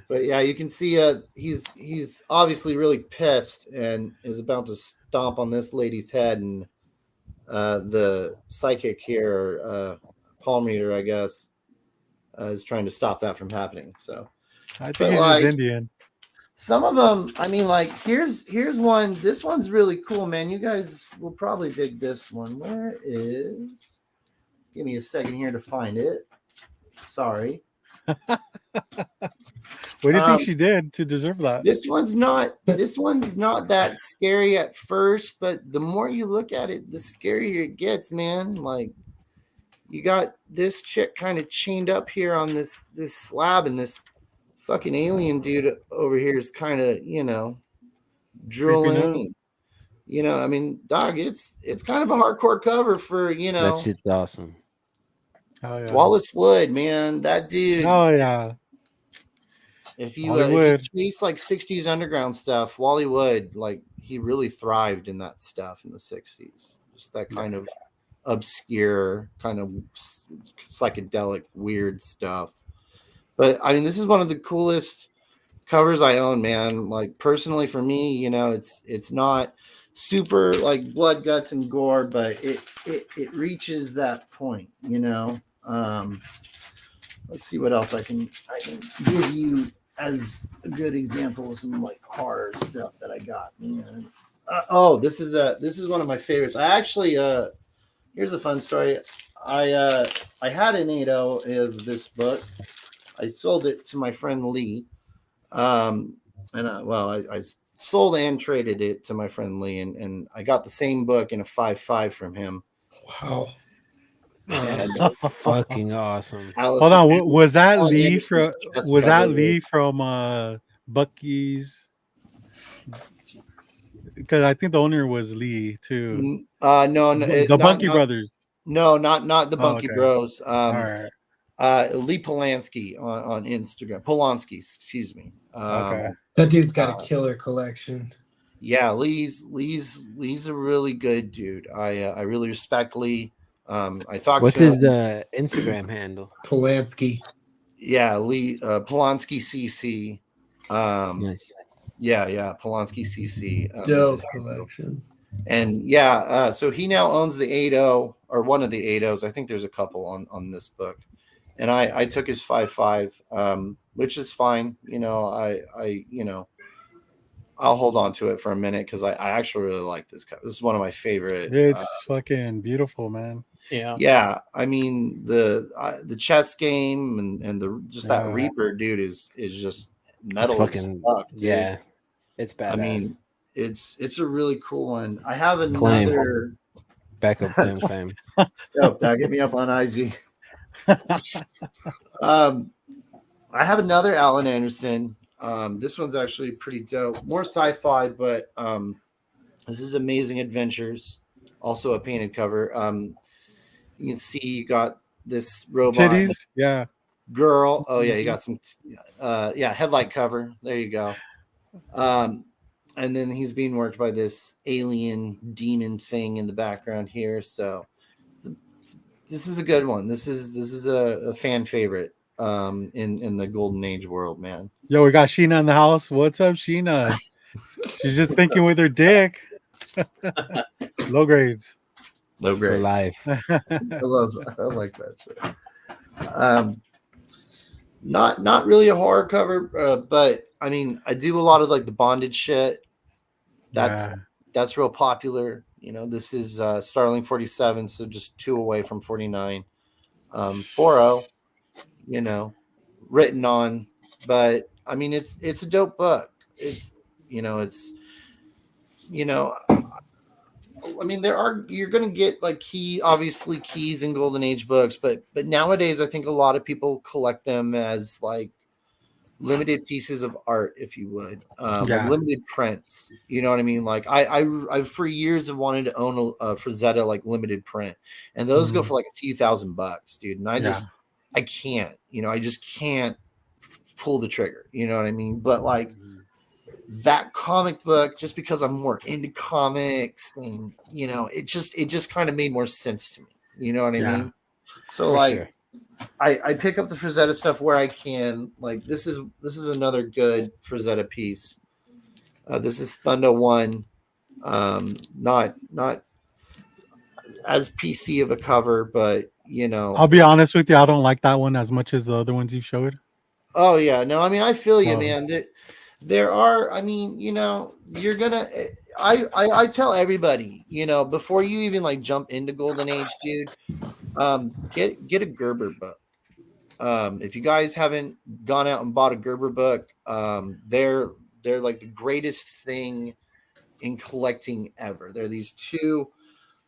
But yeah, you can see he's obviously really pissed and is about to stomp on this lady's head, and the psychic here, palm reader, I guess, is trying to stop that from happening. So I think he's just Indian. Some of them, I mean, like here's one. This one's really cool, man. You guys will probably dig this one. Where is? Give me a second here to find it. Sorry. What do you think she did to deserve that? This one's not that scary at first, but the more you look at it, the scarier it gets, man. Like you got this chick kind of chained up here on this slab, and this fucking alien dude over here is kind of, drooling. I mean, dog, it's kind of a hardcore cover for, That shit's awesome. Oh, yeah. Wallace Wood, man, that dude. Oh yeah. If you chase like 60s underground stuff, Wally Wood, like he really thrived in that stuff in the 60s. Just that kind of obscure, kind of psychedelic, weird stuff. But I mean, this is one of the coolest covers I own, man. Like personally for me, it's not super like blood, guts, and gore, but it reaches that point, Let's see what else I can give you as a good example of some like horror stuff that I got. This is one of my favorites. I actually here's a fun story. I had an 8.0 of this book. I sold it to my friend Lee, I sold and traded it to my friend Lee, and I got the same book in a 5.5 from him. Wow. That's fucking awesome. Hold on, was that Lee from Bucky's? Because I think the owner was Lee too. No, the Bunky Brothers. No, not the Bunky Bros. All right. Lee Polanski on Instagram. Polanski, excuse me. Okay. That dude's got a killer collection. Yeah, Lee's a really good dude. I really respect Lee. I talked. What's his Instagram handle? Polanski. Yeah, Lee Polanski CC. Nice. Yeah, Polanski CC. Dope collection. And so he now owns the 8.0 or one of the 8.0s. I think there's a couple on this book. And I took his 5.5, which is fine. I'll hold on to it for a minute because I actually really like this cover. This is one of my favorite. It's fucking beautiful, man. Yeah. I mean the chess game and that Reaper dude is just metal. It's fucking fuck, yeah. It's badass. I mean, it's a really cool one. I have another backup fame. Get me up on IG. I have another Alan Anderson. This one's actually pretty dope. More sci-fi, but this is Amazing Adventures. Also a painted cover. You can see you got this robot. Titties? Yeah. Girl. Oh yeah, you got some headlight cover. There you go. And then he's being worked by this alien demon thing in the background here. So this is a good one. This is a fan favorite in the Golden Age world, man. Yo, we got Sheena in the house. What's up, Sheena? She's just thinking with her dick. Low grades. Low grade. For life. I like that shit. Not really a horror cover, but I mean, I do a lot of like the bondage shit. That's real popular. This is Starling 47, so just 2 away from 49. 4.0, written on, but I mean, it's a dope book. I mean, you're going to get like obviously keys in Golden Age books, but nowadays I think a lot of people collect them as like limited pieces of art, if you would, like limited prints. You know what I mean? Like I for years have wanted to own a Frazetta like limited print, and those go for like a few $1,000, dude. And I can't, I just can't pull the trigger. You know what I mean? But like that comic book, just because I'm more into comics, and you know, it just kind of made more sense to me. You know what I mean? So like. Sure. I pick up the Frazetta stuff where I can. Like this is another good Frazetta piece. This is Thunder One. Not as PC of a cover, but you know. I'll be honest with you, I don't like that one as much as the other ones you showed. Oh yeah, no, I mean I feel you, man. There are, I mean, you know, you're gonna. I tell everybody, you know, before you even like jump into Golden Age, dude, get a Gerber book. If you guys haven't gone out and bought a Gerber book, they're like the greatest thing in collecting ever. They're these two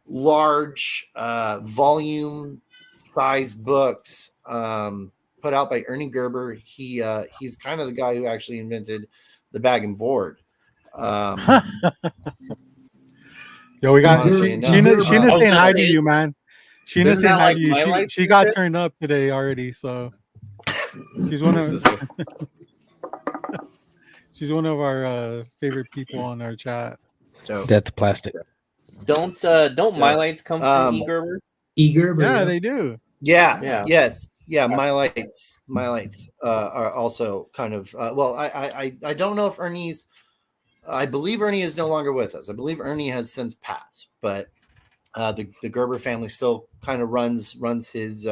large volume size books put out by Ernie Gerber. He's kind of the guy who actually invented the bag and board. Yo, we got Sheena saying hi to you, man. Sheena saying hi to you. She got turned up today already, so she's one of she's one of our favorite people on our chat. Death to plastic. Don't my lights come from E-Gerber? E-Gerber, yeah, they do. Yeah. Yes. Yeah. My lights are also kind of well. I don't know if Ernie's. I believe Ernie is no longer with us. I believe Ernie has since passed, but the Gerber family still kind of runs his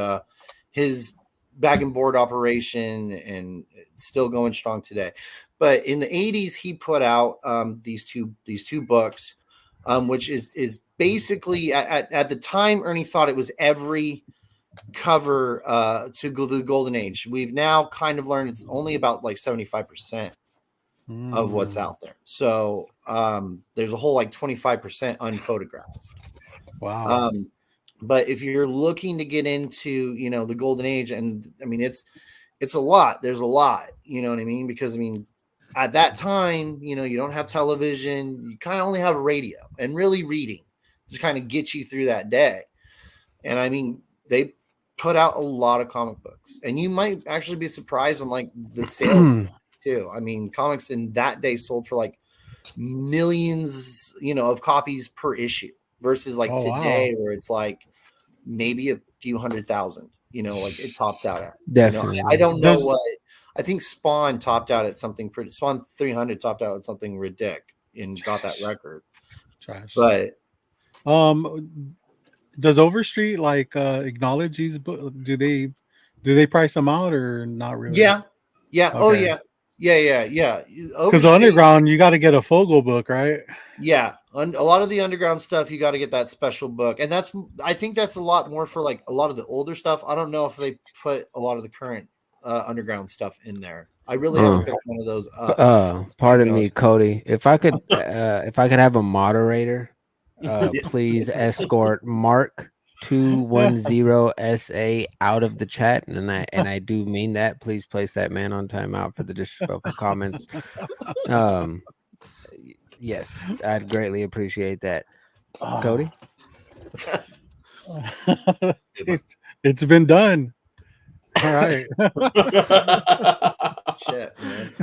bag and board operation, and it's still going strong today. But in the 80s, he put out these two books, which is basically at the time Ernie thought it was every cover to go the Golden Age. We've now kind of learned it's only about like 75% of what's out there. So there's a whole like 25% unphotographed. Wow. But if you're looking to get into, you know, the Golden Age, and I mean it's a lot. There's a lot, you know what I mean? Because I mean, at that time, you know, you don't have television, you kind of only have radio and really reading to kind of get you through that day. And I mean, they put out a lot of comic books, and you might actually be surprised on like the sales too. I mean, comics in that day sold for like millions, you know, of copies per issue versus like today where it's like maybe a few 100,000, you know, like it tops out at. Definitely. You know, I don't know what. I think Spawn topped out at something pretty. Spawn 300 topped out at something ridiculous and got that record. Trash. But does Overstreet like acknowledge these books? Do they price them out or not really? Yeah. Okay. Oh yeah. Yeah. Because the underground, you got to get a Fogel book, right? Yeah, a lot of the underground stuff, you got to get that special book, and I think that's a lot more for like a lot of the older stuff. I don't know if they put a lot of the current underground stuff in there. I really haven't picked one of those up. Pardon me, Cody. If I could have a moderator, please escort Mark 210SA out of the chat, and I do mean that. Please place that man on timeout for the disrespectful comments. Yes, I'd greatly appreciate that. Cody? It's been done. All right. Shit, man.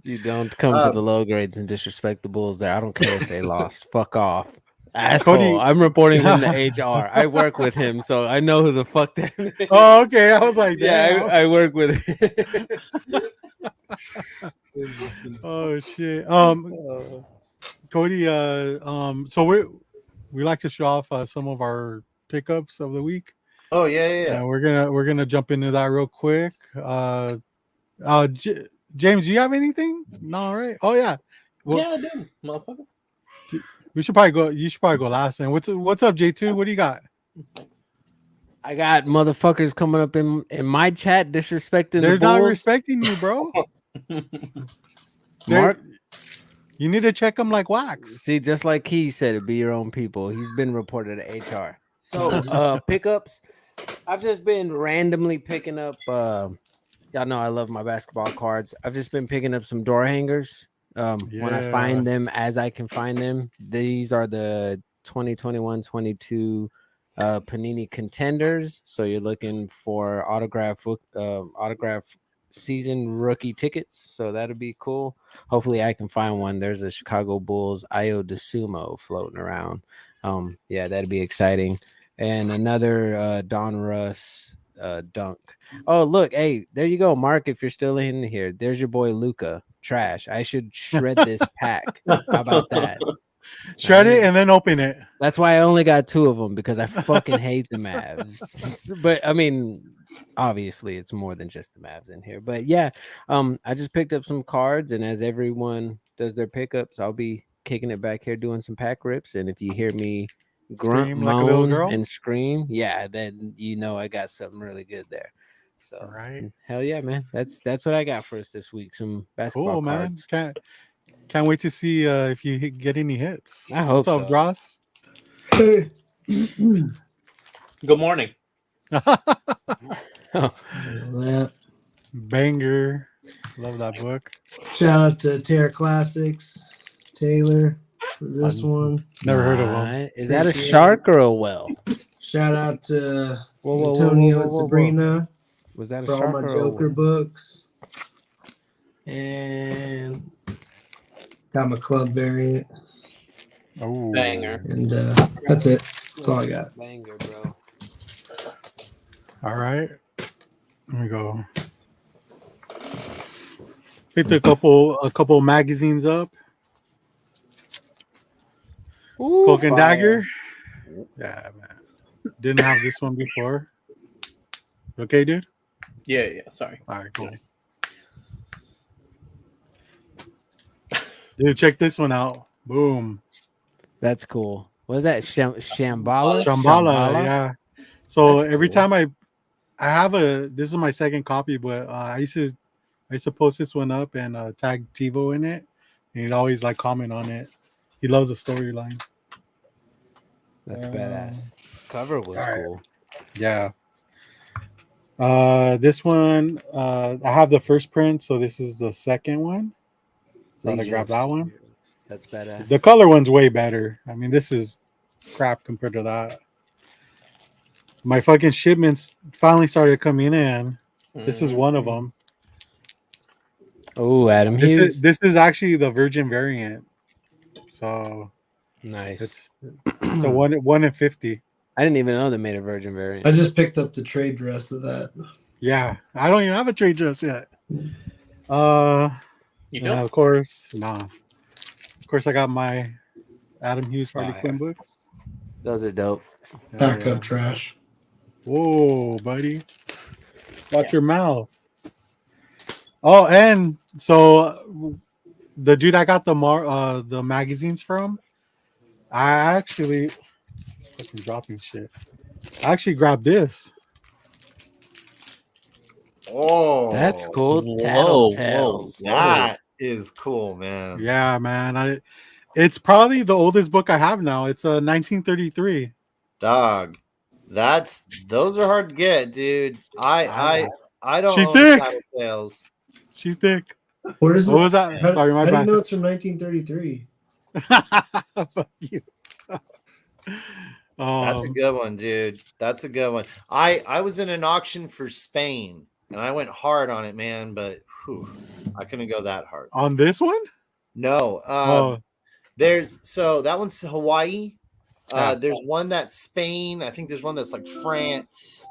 You don't come to the low grades and disrespect the Bulls there. I don't care if they lost. Fuck off. Asshole. Cody, I'm reporting him to HR. I work with him, so I know who the fuck that is. Oh, okay. I was like, yeah, I work with him. Oh shit. Cody, so we like to show off some of our pickups of the week. Oh yeah. We're gonna jump into that real quick. James, do you have anything? No, right? Oh yeah. Well, yeah, I do, motherfucker. You should probably go last. And what's up, J2? What do you got? I got motherfuckers coming up in my chat disrespecting They're the Bulls. not respecting you, bro. Mark, you need to check them like wax. See, just like he said, it be your own people. He's been reported to HR. So pickups. I've just been randomly picking up. Y'all know I love my basketball cards. I've just been picking up some door hangers. When I find them, as I can find them. These are the 2021-22 Panini contenders. So you're looking for autograph season rookie tickets, so that'll be cool. Hopefully I can find one. There's a Chicago Bulls Io DeSumo floating around. Yeah, that'd be exciting. And another Don Russ dunk. Oh, look, hey, there you go, Mark. If you're still in here, there's your boy Luca. Trash. I should shred this pack. How about that? Shred it and then open it. That's why I only got 2 of them, because I fucking hate the Mavs. But I mean, obviously it's more than just the Mavs in here. But yeah, I just picked up some cards, and as everyone does their pickups, I'll be kicking it back here doing some pack rips. And if you hear me grunt, Scream like a little moan, girl? and scream, yeah, then you know I got something really good there. So All right. hell yeah, man. That's what I got for us this week. Some basketball Cool, man. cards. Can't wait to see if you get any hits. I hope What's up, so. Ross? Good morning. That. Banger. Love that book. Shout out to Terra Classics, Taylor, for this one. Never heard of him. Is that a shark or a whale? Shout out to Whoa, whoa, whoa, Antonio whoa, and whoa, whoa. Sabrina Was that a for all shark my or a Joker whale? books. And got my club variant. Oh, Banger. And that's it. That's all I got. Banger, bro. All right. Let me go. Picked a couple magazines up. Ooh, Cloak and fire. Dagger. Yeah, man. Didn't have this one before. Okay, dude? Yeah. Sorry. All right, cool. Dude, check this one out. Boom. That's cool. What is that? Shambhala? Shambhala, yeah. So That's every cool. time I have this is my second copy, but I used to post this one up and tag TiVo in it, and he'd always like comment on it. He loves the storyline. That's badass. Cover was all right. cool. Yeah. This one, I have the first print, so this is the second one. So I Legion grab of that one. Superheroes. That's badass. The color one's way better. I mean, this is crap compared to that. My fucking shipments finally started coming in. This is one of them. Oh, Adam Hughes. This is actually the Virgin variant. So Nice. it's a 1 in 50. I didn't even know they made a Virgin variant. I just picked up the trade dress of that. Yeah, I don't even have a trade dress yet. You Yeah, don't? of course. Nah. Of course, I got my Adam Hughes Harley Fire. Quinn books. Those are dope. Backup trash. Whoa, buddy. Watch your mouth. Oh, and so the dude I got the magazines from, I actually fucking dropping shit. I actually grabbed this. Oh, That's cool. Whoa, Tattletales. That is cool, man. Yeah, man. It's probably the oldest book I have now. It's 1933. Dog. Those are hard to get, dude. I don't She own thick. Tattletales. She thick. Where is it? What was that? Sorry, my I bad. didn't know it's from 1933. Fuck you. That's a good one, dude. That's a good one. I was in an auction for Spain, and I went hard on it, man. But I couldn't go that hard. On this one? No. So that one's Hawaii. Yeah. There's one that's Spain. I think there's one that's like France.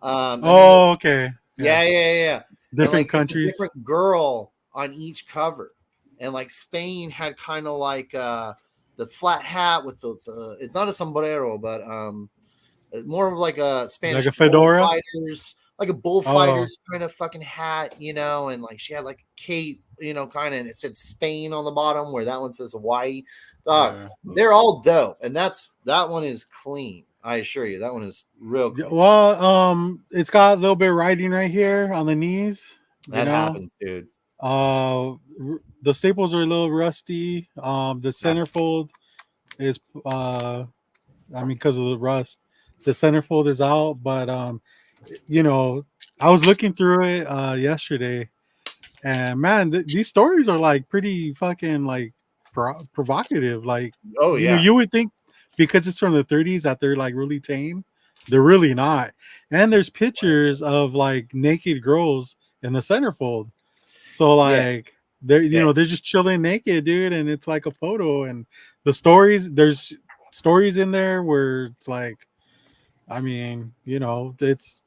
And Okay. yeah. Different like, countries. It's a different girl on each cover, and like Spain had kind of like the flat hat with the it's not a sombrero, but more of like a Spanish like a fedora, bullfighters, like a bullfighters kind of fucking hat, and like she had like a cape, kind of, and it said Spain on the bottom where that one says Hawaii. Yeah. They're all dope, and that one is clean. I assure you, that one is real clean. Well, it's got a little bit of writing right here on the knees. That happens, dude. The staples are a little rusty. The centerfold is because of the rust, the centerfold is out. But I was looking through it yesterday, and man, these stories are like pretty fucking like provocative. Like, oh yeah, you would think because it's from the 30s that they're like really tame. They're really not. And there's pictures of like naked girls in the centerfold. So like they're they're just chilling naked, dude, and it's like a photo. And the stories, there's stories in there where it's like, I mean, it's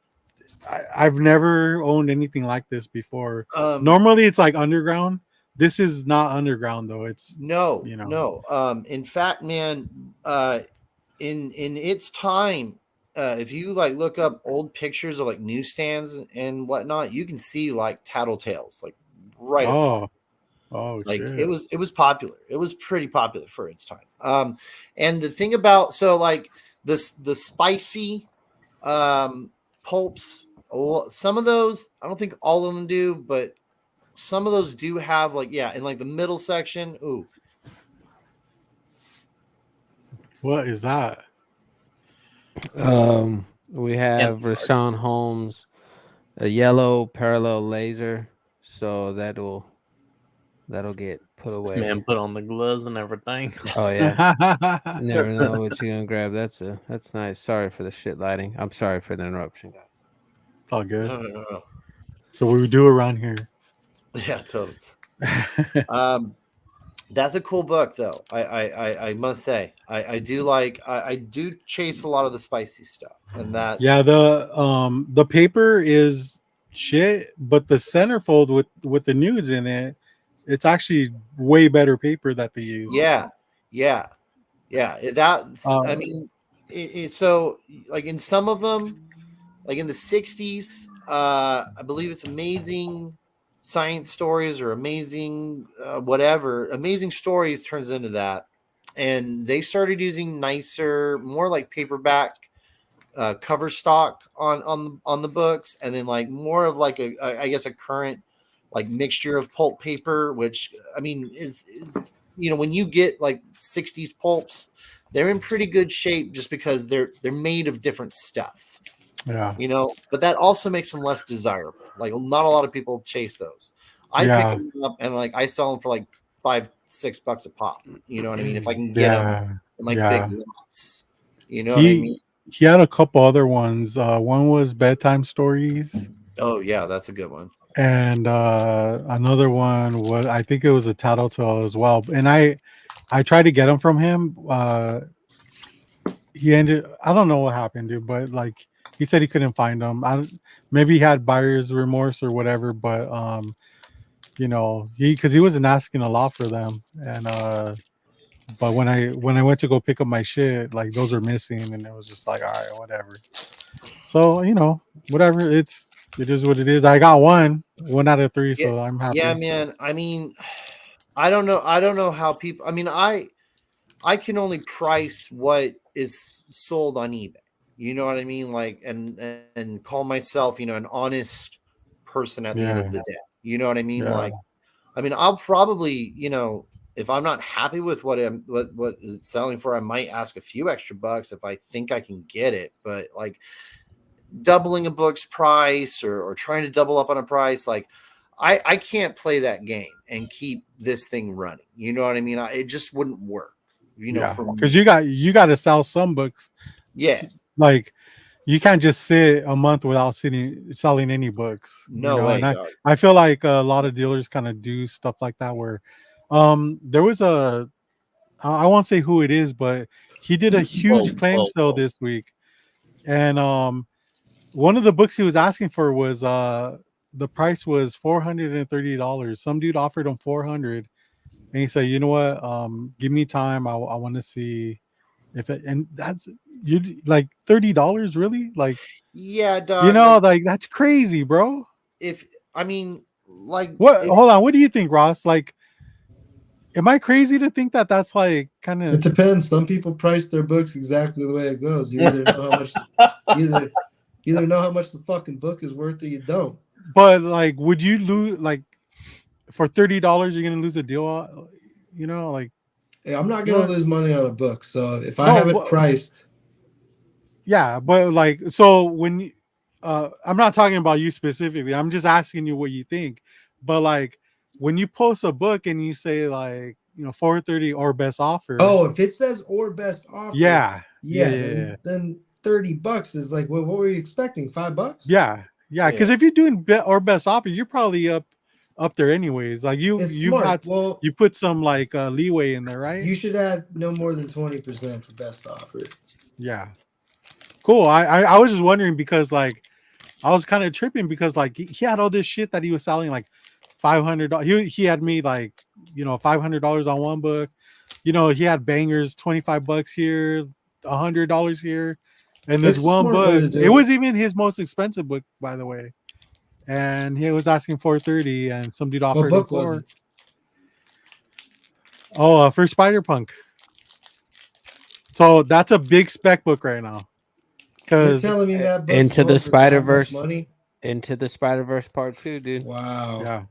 I've never owned anything like this before. Normally it's like underground. This is not underground though. It's no. In fact, man, in its time, if you like look up old pictures of like newsstands and whatnot, you can see like tattletales like right up front. Like shit. it was popular. It was pretty popular for its time. And the thing about like the spicy pulps, some of those, I don't think all of them do, but some of those do have like in like the middle section. Ooh, what is that? We have Rashawn Holmes, a yellow parallel laser, so that'll get put away. Man, put on the gloves and everything. Oh yeah, never know what you're gonna grab. That's nice. Sorry for the shit lighting. I'm sorry for the interruption, guys. It's all good. No. So what we do around here? Yeah, totes. That's a cool book, though. I must say, I do like. I do chase a lot of the spicy stuff, and that. Yeah, the paper is shit, but the centerfold with the nudes in it, it's actually way better paper that they use. Yeah. That I mean, so like in some of them, like in the 60s, I believe it's Amazing Science Stories or Amazing whatever. Amazing Stories turns into that, and they started using nicer, more like paperback cover stock on the books, and then like more of like I guess a current like mixture of pulp paper, which I mean is when you get like 60s pulps, they're in pretty good shape just because they're made of different stuff. Yeah. But that also makes them less desirable. Like not a lot of people chase those. I pick them up and like I sell them for like $5-6 a pop. You know what I mean? If I can get them in like big lots. You know what I mean? He had a couple other ones. One was bedtime stories. Oh yeah, that's a good one. And another one was, I think it was a tattletale as well. And I tried to get them from him. He ended, I don't know what happened, dude, but like he said he couldn't find them. Maybe he had buyer's remorse or whatever, but because he wasn't asking a lot for them. And but when I went to go pick up my shit, like those are missing, and it was just like, all right, whatever. So whatever, it is what it is. I got one out of 3, so I'm happy. Yeah, man. I mean, I don't know how people. I mean, I can only price what is sold on eBay. You know what I mean? Like, and call myself, an honest person at the end of the day. You know what I mean? Yeah. Like, I mean, I'll probably, if I'm not happy with what it's selling for, I might ask a few extra bucks if I think I can get it. But like doubling a book's price or trying to double up on a price, like I can't play that game and keep this thing running. You know what I mean? It just wouldn't work. Because you got to sell some books. Yeah. Like you can't just sit a month without selling any books. No way. And I feel like a lot of dealers kind of do stuff like that where there was I won't say who it is, but he did a huge claim sale this week. And one of the books he was asking for was the price was $430. Some dude offered him $400, and he said, "You know what? Give me time. I want to see if it." And that's you like $30, really? Like, yeah, dog. Like that's crazy, bro. What? Hold on. What do you think, Ross? Like, am I crazy to think that that's like kind of? It depends. Some people price their books exactly the way it goes. You either know how much, either know how much the fucking book is worth, or you don't. But like, would you lose like for $30? You're gonna lose a deal, like. Hey, I'm not gonna lose money on a book, so if I have it priced. Yeah, but like, so when I'm not talking about you specifically. I'm just asking you what you think. But like, when you post a book and you say like, $430 or best offer. Oh, if it says or best offer. Yeah. Then $30 is like, what were you expecting? $5? Yeah. Yeah, because if you're doing best offer, you're probably up there anyways. Like It's you've smart. had Well, you put some like leeway in there, right? you should add no more than 20% for best offer. Yeah. Cool. I was just wondering because like I was kind of tripping because like he had all this shit that he was selling like $500. He had made like $500 on one book. He had bangers, $25 here, $100 here, and this It's a one smart way book. to do It it. was even his most expensive book, by the way. And he was asking $430, and some dude offered him book was $4. it? Oh, for Spider-Punk. So that's a big spec book right now. You're Because telling me that book's Into the going for that much Spider-Verse. money? Into the Spider-Verse Part 2, dude. Wow. yeah.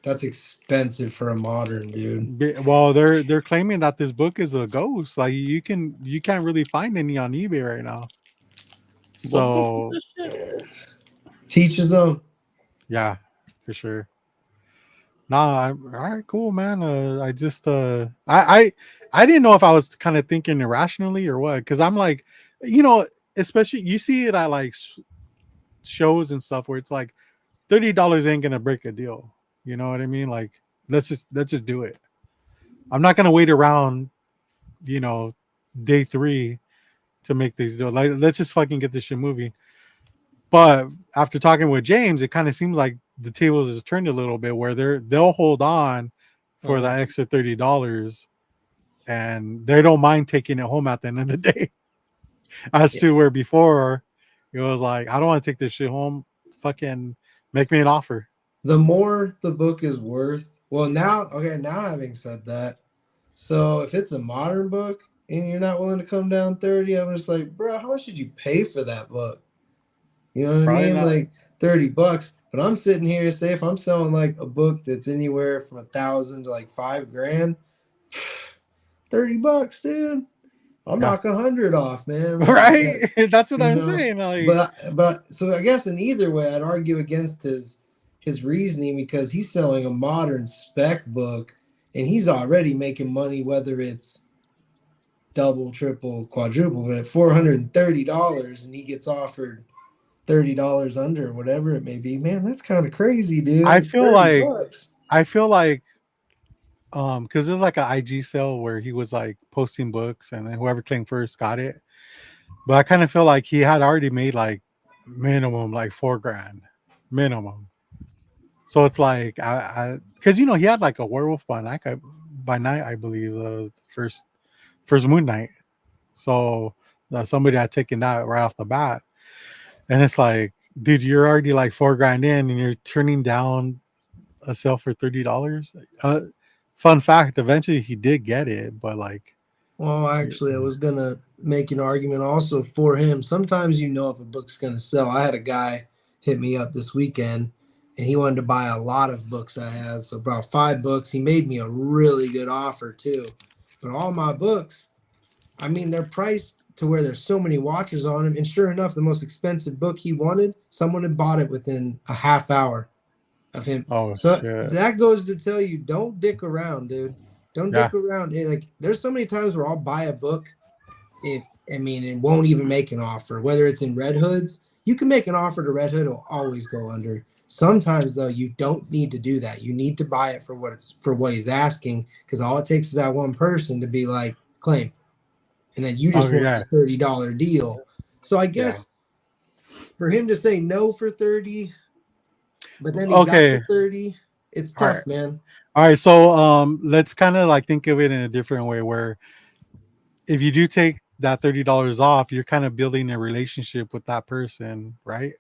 That's expensive for a modern, dude. Well, they're claiming that this book is a ghost. Like you can't really find any on eBay right now. So Teaches them. yeah, for sure. Nah, all right, cool, man. I just I didn't know if I was kind of thinking irrationally or what, because I'm like, especially you see it at like shows and stuff where it's like $30 ain't gonna break a deal. You know what I mean? Like let's just do it. I'm not gonna wait around, day 3 to make these deals. Like let's just fucking get this shit moving. But after talking with James, it kind of seems like the tables has turned a little bit where they'll hold on for that extra $30 and they don't mind taking it home at the end of the day. As to where before it was like, I don't want to take this shit home. Fucking make me an offer. The more the book is worth, well, now having said that, so if it's a modern book and you're not willing to come down 30, I'm just like, bro, how much did you pay for that book? You know what I mean? Like $30. But I'm sitting here, say if I'm selling like a book that's anywhere from $1,000 to like $5,000, $30, dude. I'll knock 100 off, man. Like, right? That's what I'm saying. Like, but so I guess in either way, I'd argue against his reasoning because he's selling a modern spec book and he's already making money, whether it's double, triple, quadruple, but at $430 and he gets offered $30 under, whatever it may be. Man, that's kind of crazy, dude. I feel like $30. Because there's like an IG sale where he was like posting books and then whoever came first got it. But I kind of feel like he had already made like minimum like $4,000 minimum. So it's like because he had like a werewolf by night, I believe, first Moon Knight. So somebody had taken that right off the bat, and it's like, dude, you're already like $4,000 in, and you're turning down a sale for $30. Fun fact: eventually he did get it, but like, well, actually, I was gonna make an argument also for him. Sometimes if a book's gonna sell. I had a guy hit me up this weekend. And he wanted to buy a lot of books I had, so about 5 books. He made me a really good offer too. But all my books, I mean, they're priced to where there's so many watchers on them. And sure enough, the most expensive book he wanted, someone had bought it within a half hour of him. Oh, so shit. That goes to tell you, don't dick around, dude. Don't dick around. Like, there's so many times where I'll buy a book. It won't even make an offer. Whether it's in Red Hoods, you can make an offer to Red Hood, it'll always go under. Sometimes though, you don't need to do that. You need to buy it for what he's asking, because all it takes is that one person to be like, claim, and then you just want a $30 deal. So I guess for him to say no for 30, but then he got the 30, it's tough, man. All right, so let's kind of like think of it in a different way, where if you do take that $30 off, you're kind of building a relationship with that person, right?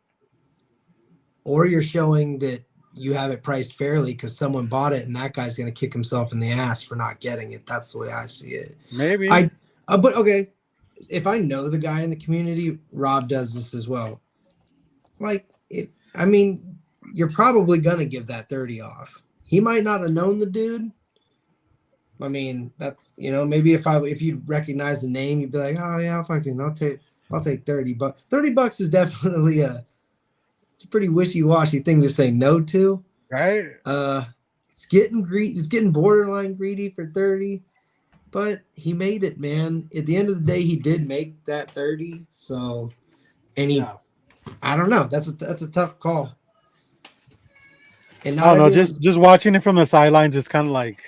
Or you're showing that you have it priced fairly because someone bought it and that guy's going to kick himself in the ass for not getting it. That's the way I see it. Maybe. But okay, if I know the guy in the community, Rob does this as well. Like, you're probably going to give that 30 off. He might not have known the dude. I mean, that, maybe if you recognize the name, you'd be like, oh yeah, I'll take 30 bucks. $30 is definitely it's a pretty wishy-washy thing to say no to. Right. It's getting greedy. It's getting borderline greedy for 30, but he made it, man. At the end of the day, he did make that 30. So, and I don't know. That's a tough call. And I not don't know. everyone's Just watching it from the sidelines, it's kind of like,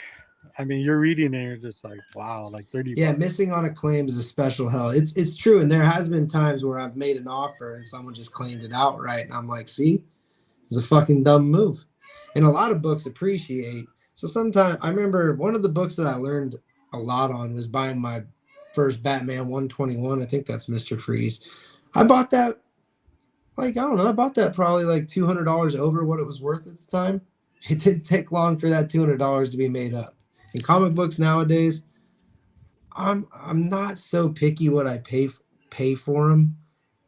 I mean, you're reading it, and you're just like, wow, like 30 yeah, bucks. missing on a claim is a special hell. It's true, and there has been times where I've made an offer and someone just claimed it outright, and I'm like, see, it's a fucking dumb move. And a lot of books appreciate. So sometimes I remember one of the books that I learned a lot on was buying my first Batman 121. I think that's Mr. Freeze. I bought that like I don't know. I bought that probably like $200 over what it was worth at the time. It didn't take long for that $200 to be made up. In comic books nowadays, I'm not so picky what I pay for them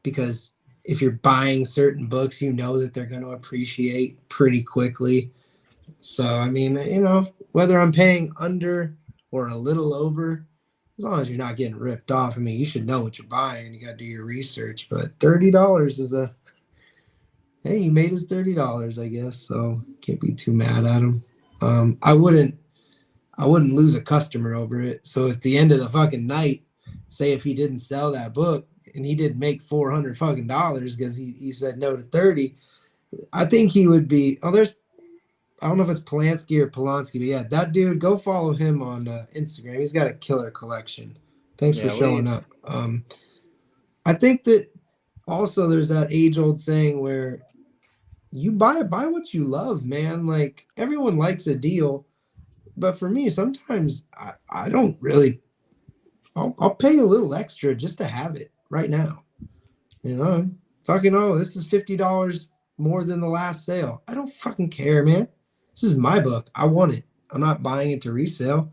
because if you're buying certain books, you know that they're going to appreciate pretty quickly. So I mean, whether I'm paying under or a little over, as long as you're not getting ripped off. I mean, you should know what you're buying. You got to do your research. But $30 is hey, he made his $30, I guess. So can't be too mad at him. I wouldn't lose a customer over it. So at the end of the fucking night, say if he didn't sell that book and he didn't make $400 fucking dollars because he said no to 30, I think he would be. Oh, I don't know if it's Polanski or Polanski, but yeah, that dude, go follow him on Instagram. He's got a killer collection. Thanks for showing up. I think that also there's that age-old saying where you buy what you love, man. Like everyone likes a deal, but for me, sometimes I don't really. I'll pay a little extra just to have it right now. This is $50 more than the last sale. I don't fucking care, man. This is my book. I want it. I'm not buying it to resell.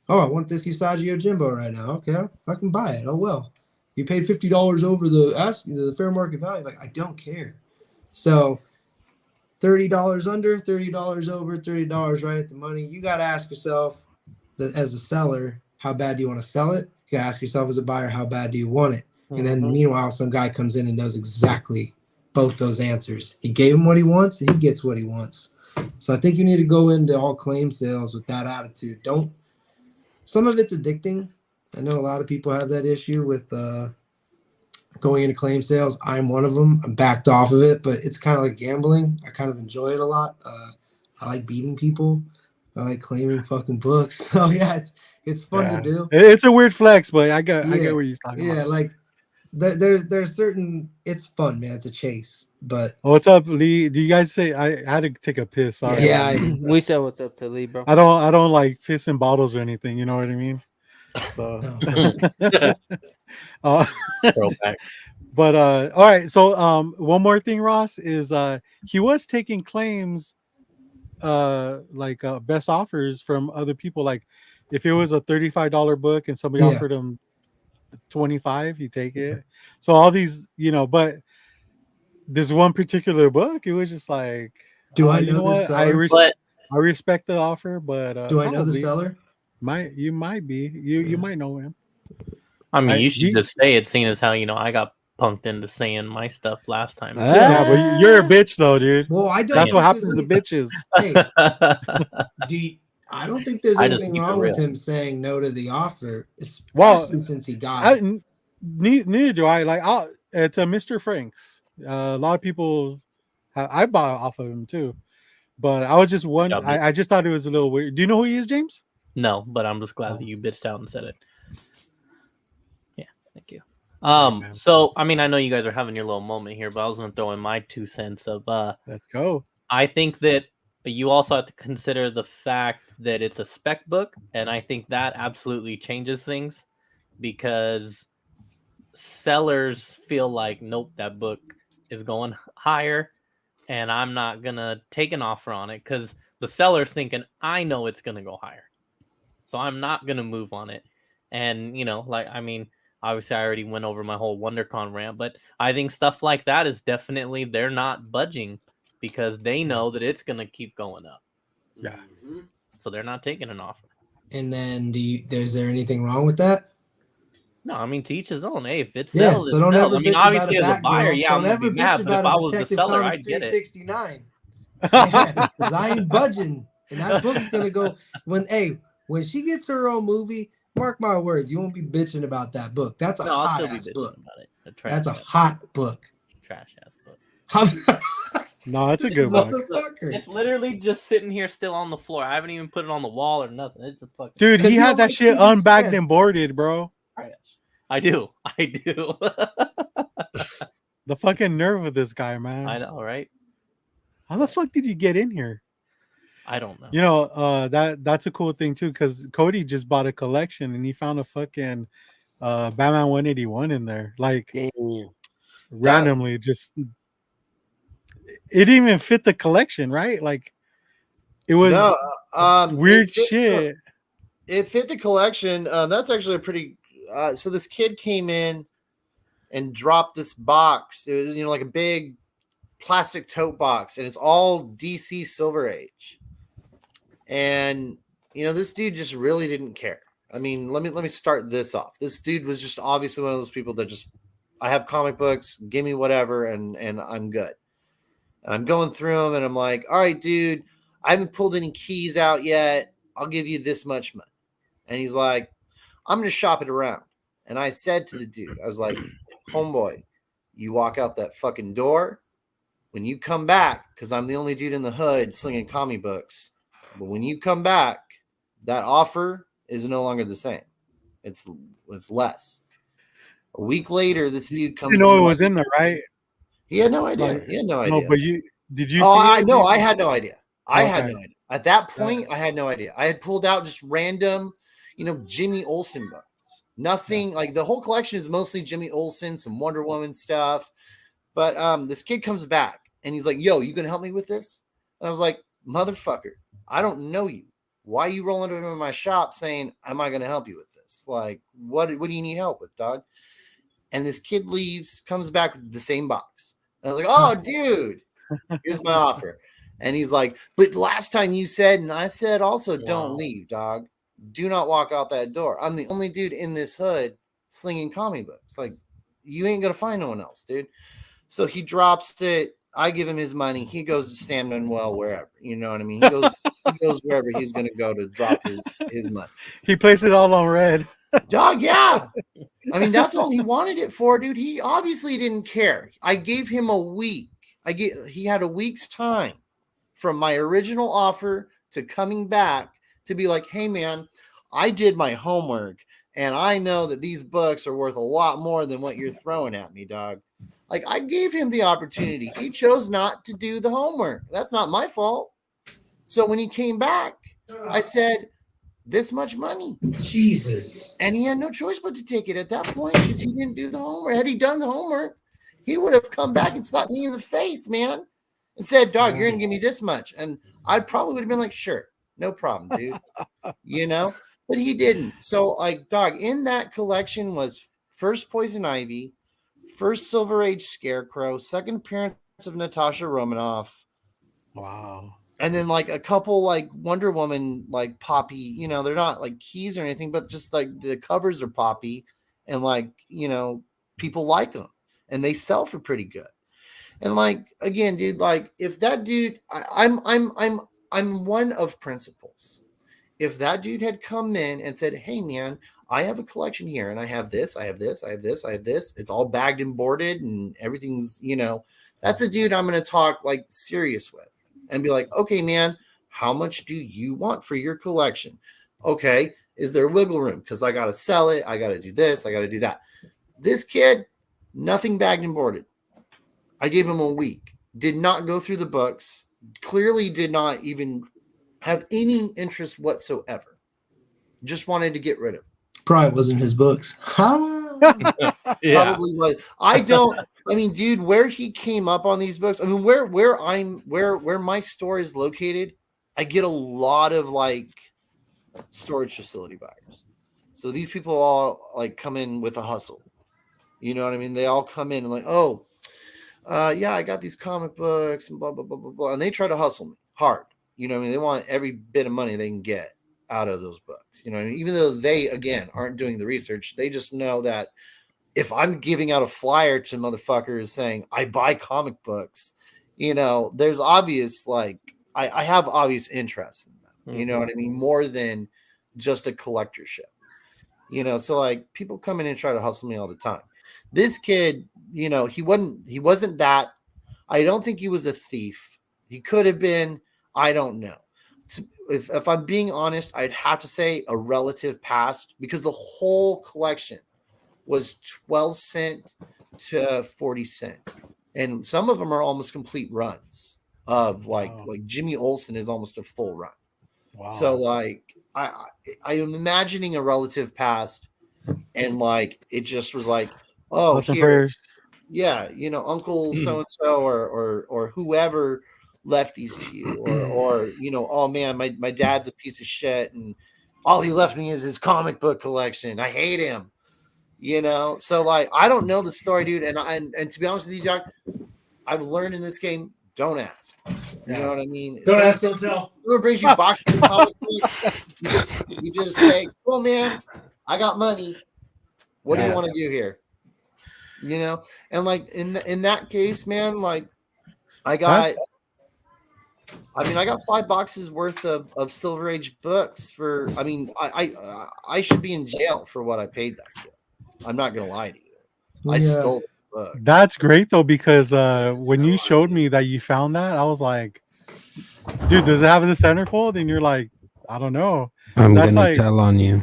Oh, I want this Usagi Jimbo right now. Okay, I'll fucking buy it. Oh well. You paid $50 over the fair market value. Like I don't care. So $30 under, $30 over, $30 right at the money. You got to ask yourself, as a seller, how bad do you want to sell it? You got to ask yourself as a buyer, how bad do you want it? And then meanwhile, some guy comes in and knows exactly both those answers. He gave him what he wants, and he gets what he wants. So I think you need to go into all claim sales with that attitude. Some of it's addicting. I know a lot of people have that issue with going into claim sales. I'm one of them. I'm backed off of it, but it's kind of like gambling. I kind of enjoy it a lot. I like beating people. I like claiming fucking books. So yeah, it's fun to do. It's a weird flex, but I get what you're talking about. Yeah, like there's certain. It's fun, man. It's a chase. But what's up, Lee? Do you guys say I had to take a piss? Sorry. Yeah, we said what's up to Lee, bro. I don't like piss in bottles or anything. You know what I mean? So. But all right. So one more thing, Ross, is he was taking claims, best offers from other people. Like if it was a $35 book and somebody offered him 25, you take it. So all these, but this one particular book, it was just like, do I know the seller? I respect the offer, but do I know the seller? You might be. You might know him. I mean, you should just say it, seeing as how I got punked into saying my stuff last time. Yeah, but you're a bitch though, dude. Well, I don't. That's what happens to bitches. Hey, I don't think there's anything wrong with him saying no to the offer, especially since he got it. Neither do I. Like, it's a Mr. Frank's. A lot of people, I bought off of him too, but I was just one. I just thought it was a little weird. Do you know who he is, James? No, but I'm just glad that you bitched out and said it. Yeah, thank you. So I mean, I know you guys are having your little moment here, but I was going to throw in my 2 cents of let's go. I think that you also have to consider the fact that it's a spec book, and I think that absolutely changes things because sellers feel like, nope, that book is going higher, and I'm not gonna take an offer on it because the seller's thinking, I know it's gonna go higher, so I'm not gonna move on it. And obviously I already went over my whole WonderCon rant, but I think stuff like that is definitely, they're not budging because they know that it's gonna keep going up. Yeah. So they're not taking an offer. And then is there anything wrong with that? No, I mean, to each his own. Hey, if it sells, so don't ever. I mean, obviously as a buyer, I'm gonna be mad. But if I was the seller, I'd get it. 369. Because I ain't budging, and that book's gonna go when she gets her own movie. Mark my words, you won't be bitching about that book. That's a hot ass book. That's a hot book. Trash ass book. No, it's a good book. Motherfucker. It's literally just sitting here still on the floor. I haven't even put it on the wall or nothing. It's a fucking Dude, he you had don't that like shit CBS. unbagged and boarded, bro. I do. I do. The fucking nerve of this guy, man. I know, right? How the fuck did you get in here? I don't know. You know, that's a cool thing too, because Cody just bought a collection and he found a fucking Batman 181 in there. Like Damn. randomly, just it didn't even fit the collection, right? Like it was weird shit. It fit the collection. That's actually a pretty. So this kid came in and dropped this box. It was, like a big plastic tote box, and it's all DC Silver Age. And this dude just really didn't care. I mean, let me start this off. This dude was just obviously one of those people that just, I have comic books, give me whatever, and I'm good. And I'm going through them, and I'm like, all right, dude, I haven't pulled any keys out yet. I'll give you this much money. And he's like, I'm going to shop it around. And I said to the dude, I was like, homeboy, you walk out that fucking door. When you come back, because I'm the only dude in the hood slinging comic books, but when you come back, that offer is no longer the same. It's less. A week later, this dude comes. You know it was in there, right? He had no idea. Like, he had no idea. No, but did you? Oh, see it? I had no idea. I had Okay. no idea. At that point, I had no idea. I had pulled out just random, Jimmy Olsen books. Nothing like the whole collection is mostly Jimmy Olsen, some Wonder Woman stuff. But this kid comes back and he's like, yo, you gonna help me with this? And I was like, motherfucker, I don't know you. Why are you rolling into my shop saying, am I gonna help you with this? Like, what do you need help with, dog? And this kid leaves, comes back with the same box. And I was like, oh, dude, here's my offer. And he's like, but last time you said, and I said also, don't leave, dog. Do not walk out that door. I'm the only dude in this hood slinging comic books. Like, you ain't gonna find no one else, dude. So he drops it. I give him his money. He goes to San Manuel, wherever. You know what I mean? He goes wherever he's gonna go to drop his money. He placed it all on red. Dog, yeah. I mean, that's all he wanted it for, dude. He obviously didn't care. I gave him a week. He had a week's time from my original offer to coming back to be like, hey, man, I did my homework, and I know that these books are worth a lot more than what you're throwing at me, dog. Like, I gave him the opportunity. He chose not to do the homework. That's not my fault. So when he came back, I said, this much money. Jesus. And he had no choice but to take it at that point because he didn't do the homework. Had he done the homework, he would have come back and slapped me in the face, man, and said, dog, you're going to give me this much. And I probably would have been like, sure, no problem, dude. But he didn't. So, like, dog, in that collection was first Poison Ivy, first Silver Age Scarecrow, second appearance of Natasha Romanoff. Wow. And then like a couple like Wonder Woman, like poppy, they're not like keys or anything, but just like the covers are poppy and like, people like them and they sell for pretty good. And like, again, dude, like if that dude, I'm one of principles. If that dude had come in and said, hey man, I have a collection here and I have this, I have this, I have this, I have this. It's all bagged and boarded and everything's, that's a dude I'm going to talk like serious with. And be like, okay, man, how much do you want for your collection? Okay, is there wiggle room? Because I got to sell it. I got to do this. I got to do that. This kid, nothing bagged and boarded. I gave him a week. Did not go through the books. Clearly did not even have any interest whatsoever. Just wanted to get rid of it. Probably wasn't his books. Yeah. Probably was. I mean, dude, where he came up on these books, I mean, where my store is located, I get a lot of like storage facility buyers. So these people all like come in with a hustle. You know what I mean? They all come in and like, oh, yeah, I got these comic books and blah, blah, blah, blah, blah. And they try to hustle me hard. You know what I mean? They want every bit of money they can get out of those books. You know what I mean? Even though they, again, aren't doing the research, they just know that if I'm giving out a flyer to motherfuckers saying I buy comic books, there's obvious, like, I have obvious interest in them. You know what I mean? More than just a collectorship. So like people come in and try to hustle me all the time. This kid, he wasn't that. I don't think he was a thief. He could have been. I don't know. If I'm being honest, I'd have to say a relative past, because the whole collection was 12 cent to 40 cent. And some of them are almost complete runs of like Jimmy Olsen is almost a full run. Wow. So like I am imagining a relative past, and like it just was like, oh, Lots of here, prayers. yeah, Uncle so and so or whoever left these to you, or oh man, my dad's a piece of shit and all he left me is his comic book collection. I hate him. So like I don't know the story, dude, and to be honest with you, Jack, I've learned in this game, don't ask. You know what I mean? Don't ask, don't tell. Whoever brings you boxes of comic books, you just say, "Well, man, I got money. What do you want to do here?" And like in that case, man, like I got 5 boxes worth of Silver Age books for. I mean, I should be in jail for what I paid that kid. I'm not gonna lie to you. I stole the book. That's great though, because when you showed me that you found that, I was like, dude, does it have the centerfold? And you're like, I don't know. I'm gonna tell on you.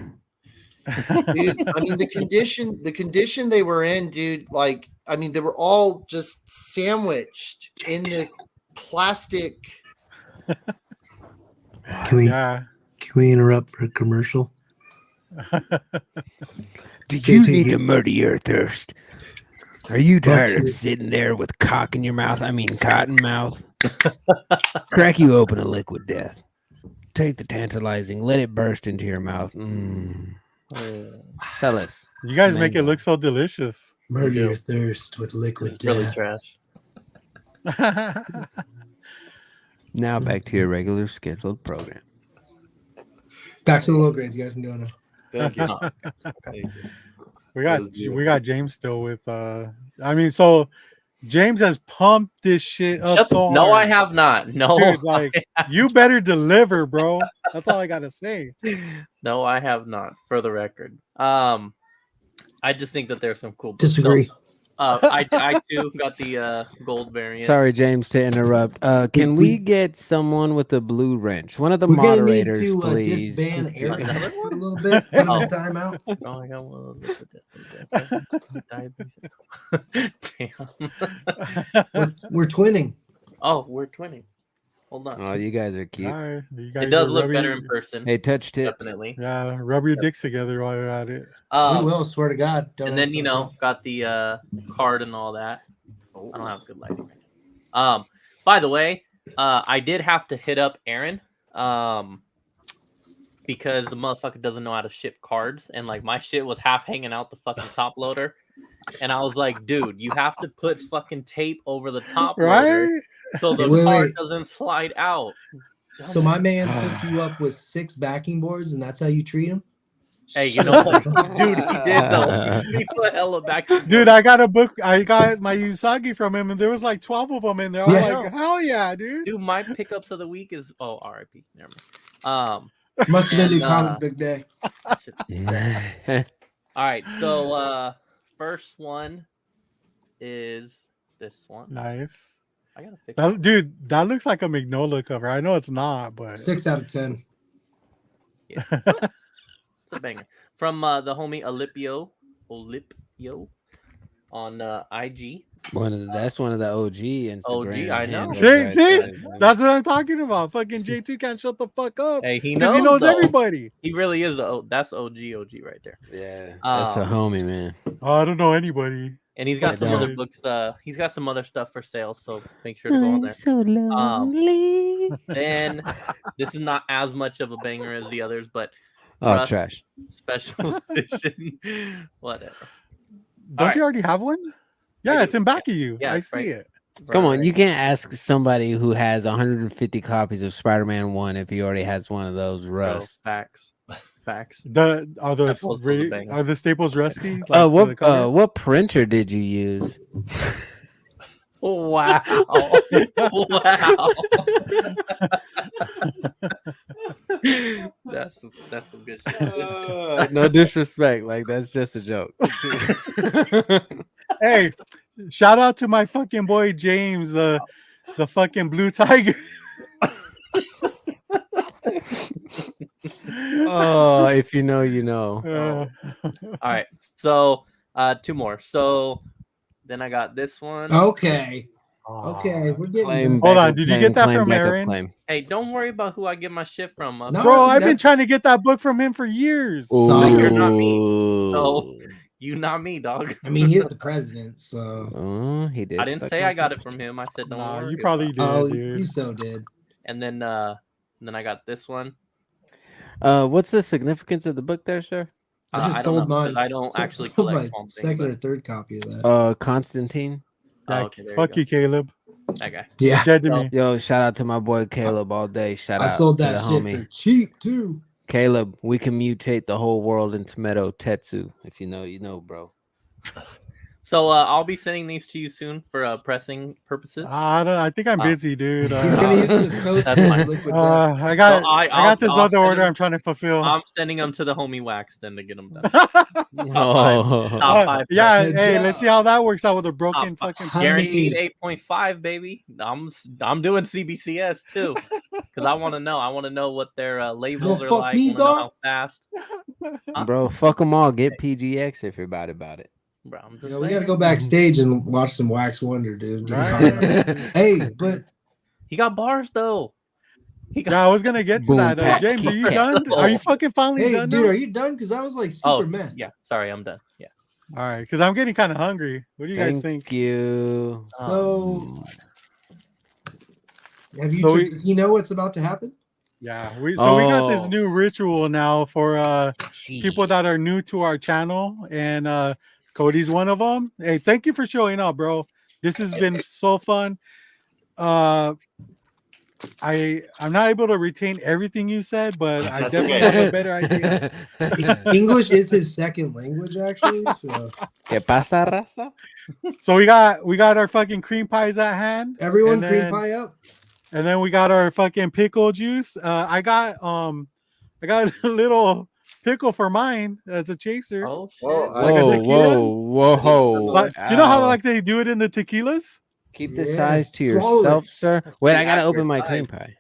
Dude, I mean the condition they were in, dude, like I mean they were all just sandwiched in this plastic. Can we interrupt for a commercial? Do you need to murder your thirst? Are you tired of sitting there with cock in your mouth? I mean, cotton mouth. Crack you open a liquid death. Take the tantalizing, let it burst into your mouth. Tell us. You guys make it look so delicious. Murder your thirst with liquid death. Really trash. Now back to your regular scheduled program. Back to the low grades. You guys can do it now. Thank you. We got James still with so James has pumped this shit up so hard. No, I have not. No, dude, like you better deliver, bro. That's all I gotta say. No, I have not. For the record, I just think that there's some cool books. Disagree. So, I too got the gold variant. Sorry, James, to interrupt. Can we get someone with a blue wrench? One of the moderators, need to, please. Disband Eric for a little bit. Put him in timeout. Oh, I got one. Damn. We're twinning. Oh, we're twinning. Hold on. Oh, you guys are cute. Right, it does look better in person. Hey, touch tips. Definitely. Yeah, rub your dicks together while you're at it. We will, swear to God. And then got the card and all that. I don't have good lighting right now. By the way, I did have to hit up Aaron because the motherfucker doesn't know how to ship cards, and like my shit was half hanging out the fucking top loader. And I was like, dude, you have to put fucking tape over the top loader so the card doesn't slide out. So my man's hooked you up with 6 backing boards, and that's how you treat him? Hey, you know what? Dude, he did though. He put hella backing boards. Dude, I got my Usagi from him, and there was like 12 of them in there. I was like, hell yeah, dude. Dude, my pickups of the week is RIP. Never mind. Must have been new comic book day. All right, so first one is this one. Nice. I gotta fix that, dude. That looks like a Magnolia cover. I know it's not, but 6 out of 10. Yeah, it's a banger from the homie Olipio on IG. That's one of the OG Instagram. OG, I know. See, that's what I'm talking about. Fucking J2 can't shut the fuck up. Hey, he knows everybody. He really is that's OG right there. Yeah, that's the homie, man. Oh, I don't know anybody. And he's got some other books. He's got some other stuff for sale, so make sure to go on there. So lonely. Then this is not as much of a banger as the others, but trash. Special edition. Whatever. Don't you already have one? Yeah, it's in back of you. Yeah, I see it. Come on, you can't ask somebody who has 150 copies of Spider-Man 1 if he already has one of those rusts. Facts. Are the staples rusty? What printer did you use? Wow. That's some good shit. No disrespect, like that's just a joke. Hey, Shout out to my fucking boy James, the fucking blue tiger. Oh, if you know, you know. All right. So 2 more. So then I got this one. Okay. Okay, we're getting Claim, done. Hold on, backup, did you claim, get that claim, from backup, Aaron? claim. Hey, don't worry about who I get my shit from. No, Bro, dude, I've been that- trying to get that book from him for years. you're not me. Ooh. So you not me, dog. I mean, he is the president, so. Oh, he did. I didn't suck say on I got some- it from him. I said don't Nah, worry. you probably about did, Oh, dude. you so did. it. And then I got this one. What's the significance of the book there, sir? I just I don't sold know, 'cause mine. I don't Sold- actually sold collect my Swamp Thing, second but- or third copy of that. Constantine. Yeah, okay, there fuck you you, Caleb. go. That guy. Yeah, You're dead to So- me. Yo, shout out to my boy Caleb all day. Shout I out sold to that the shit homie. for cheap too. Caleb, we can mutate the whole world into Meadow Tetsu. If you know, you know, bro. So I'll be sending these to you soon for pressing purposes. I don't. I think I'm busy, dude. He's gonna use them as codes That's for fine. liquid death. I got. So I got this I'll other send order him- I'm trying to fulfill. I'm sending them to the homie Wax then to get them done. Oh, Top 5. yeah. Good Hey, job. let's see how that works out with a broken Top fucking. five. Guaranteed Honey. 8.5, baby. I'm doing CBCS too because I want to know. I want to know what their labels are fuck like. me, I wanna know dog. how fast. bro, fuck them all. Get PGX if you're bad about it. Bro, I'm just You know, we saying. gotta go backstage and watch some Wax Wonder, dude. Get Right. caught up. Hey, but He got bars though. He got. Yeah, I was gonna get to Boom, that. pack, James, are you kick, done? pack. Are you fucking finally hey, done? dude, now? are you done? Because I was like Oh, super mad. yeah. Sorry, I'm done. Yeah. All right, because I'm getting kind of hungry. What do you guys think? Thank you. So, have you? So we- does he know what's about to happen? Yeah, we got this Oh. new ritual now for people that are new to our channel, and Cody's one of them. Hey, thank you for showing up, bro. This has been so fun. I'm not able to retain everything you said, but I That's definitely okay. have a better idea. English is his second language, actually. So ¿Qué pasa, raza? So we got our fucking cream pies at hand. everyone, And cream then- pie up. And then we got our fucking pickle juice. I got a little pickle for mine as a chaser. Oh shit. Well, Like a Whoa, tequila? whoa. But you know how Ow. like they do it in the tequilas? Keep the Yeah, size to swallow yourself, it. sir. Wait, The I gotta open accurate my size. cream pie.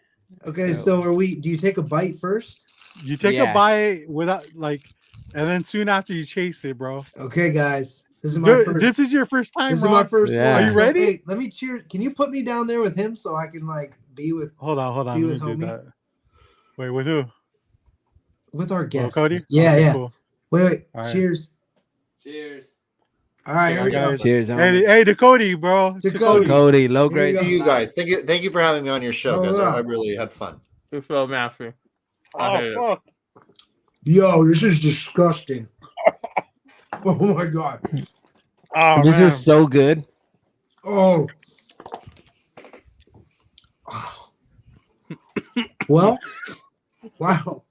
Okay, Yo. so are we? Do you take a bite first? You take Yeah. a bite without and then soon after you chase it, bro. Okay, guys, this is my Dude, first. this is your first time, This is my Ross. first Yeah. one. Are you So, ready? hey, let me cheer. Can you put me down there with him so I can like be with Hold on. Be Let me with do homie. that. Wait, with who? our Oh, guest? Cody? Yeah, Okay, yeah. cool. Wait. All right. Cheers. Cheers. All right, Yeah, here we go. guys. Cheers, Hey, to Cody, bro. To To Cody. Cody, low Here we grade. go. To you guys, thank you for having me on your show, guys. Oh, I yeah. really had fun. You're so nasty. I hate it. Oh, fuck. Yo, this is disgusting. Oh my god. Oh, This man. is so good. Oh. Oh. Well, wow.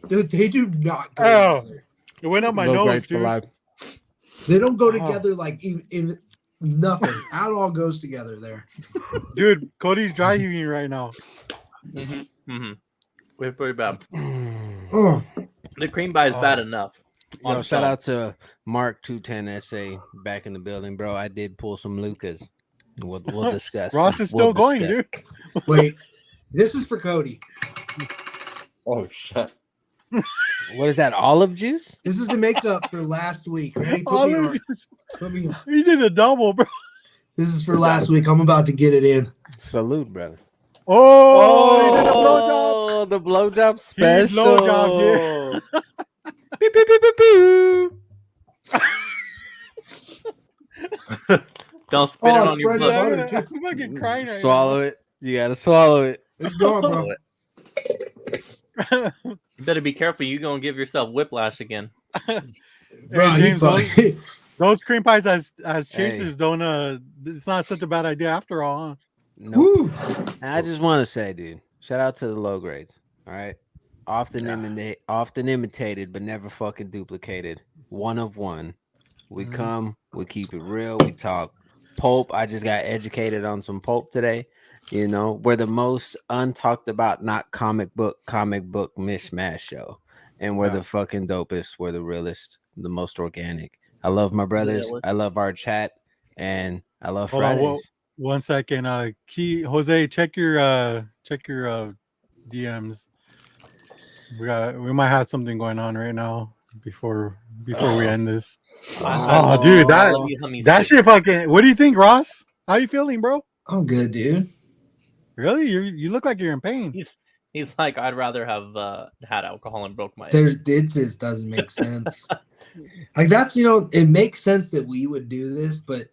Dude, they do not go Oh. together. It went up my Low nose, grade for dude. life. They don't go Oh. together like in nothing. It all goes together there. Dude, Cody's dry heaving right now. Mm-hmm. We're pretty bad. Oh, The cream pie is Oh. bad enough. on Yo, its shout own. out to Mark 210 SA back in the building, bro. I did pull some Lucas. We'll discuss. Ross is We'll still going, discuss. dude. wait. This is for Cody. Oh shit! What is that? Olive juice? This is to make up for last week. Ready? Put me Olive on. Put me on. He did a double, bro. This is for last week. I'm about to get it in. Salute, brother. Oh, he did a blowjob. The blowjob He special. blowjob, Pew, pew, pew, pew, pew. Don't spit Oh, it it's on your spread butt. butter, I'm fucking crying right Swallow it. You gotta swallow it. It's going, bro. Swallow it. now. You better be careful. You're gonna give yourself whiplash again. Bro, Hey, he James, fucking- those cream pies as Hey. chasers don't it's not such a bad idea after all, huh? Nope. Woo. And I just want to say, dude, shout out to the low grades. All right, often imitated, but never fucking duplicated. One of one. We Mhm. come, we keep it real. We talk pulp. I just got educated on some pulp today. You know, we're the most untalked about, not comic book mishmash show, and we're Yeah. the fucking dopest. We're the realest, the most organic. I love my brothers. listen. I love our chat, and I love Hold on, Fridays. 1 second. Jose, check your DMs. We might have something going on right now before we end this. Oh, dude, I love you, Hummy that Stick. shit fucking. What do you think, Ross? How you feeling, bro? I'm good, dude. Really? You look like you're in pain. He's like, I'd rather have had alcohol and broke my. It just doesn't make sense. Like that's it makes sense that we would do this, but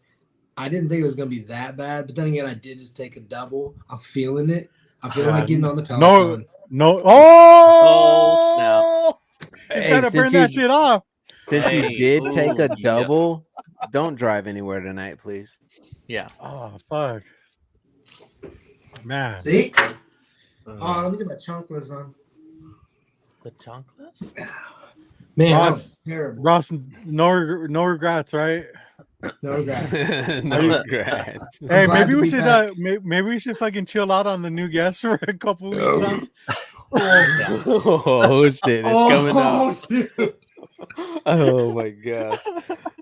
I didn't think it was gonna be that bad. But then again, I did just take a double. I'm feeling it. I feel like getting on the Peloton. No. Oh, You gotta burn that shit off. Since you did take a yeah. double, don't drive anywhere tonight, please. Yeah. Oh fuck, man. See? Oh, let me get my chocolates on. The chocolates? Man, that Ross, was terrible. Ross, no regrets, right? No regrets. No regrets. Hey, glad maybe to we be should back. maybe we should fucking chill out on the new guests for a couple weeks. Oh shit, it's coming up. Dude. Oh my gosh.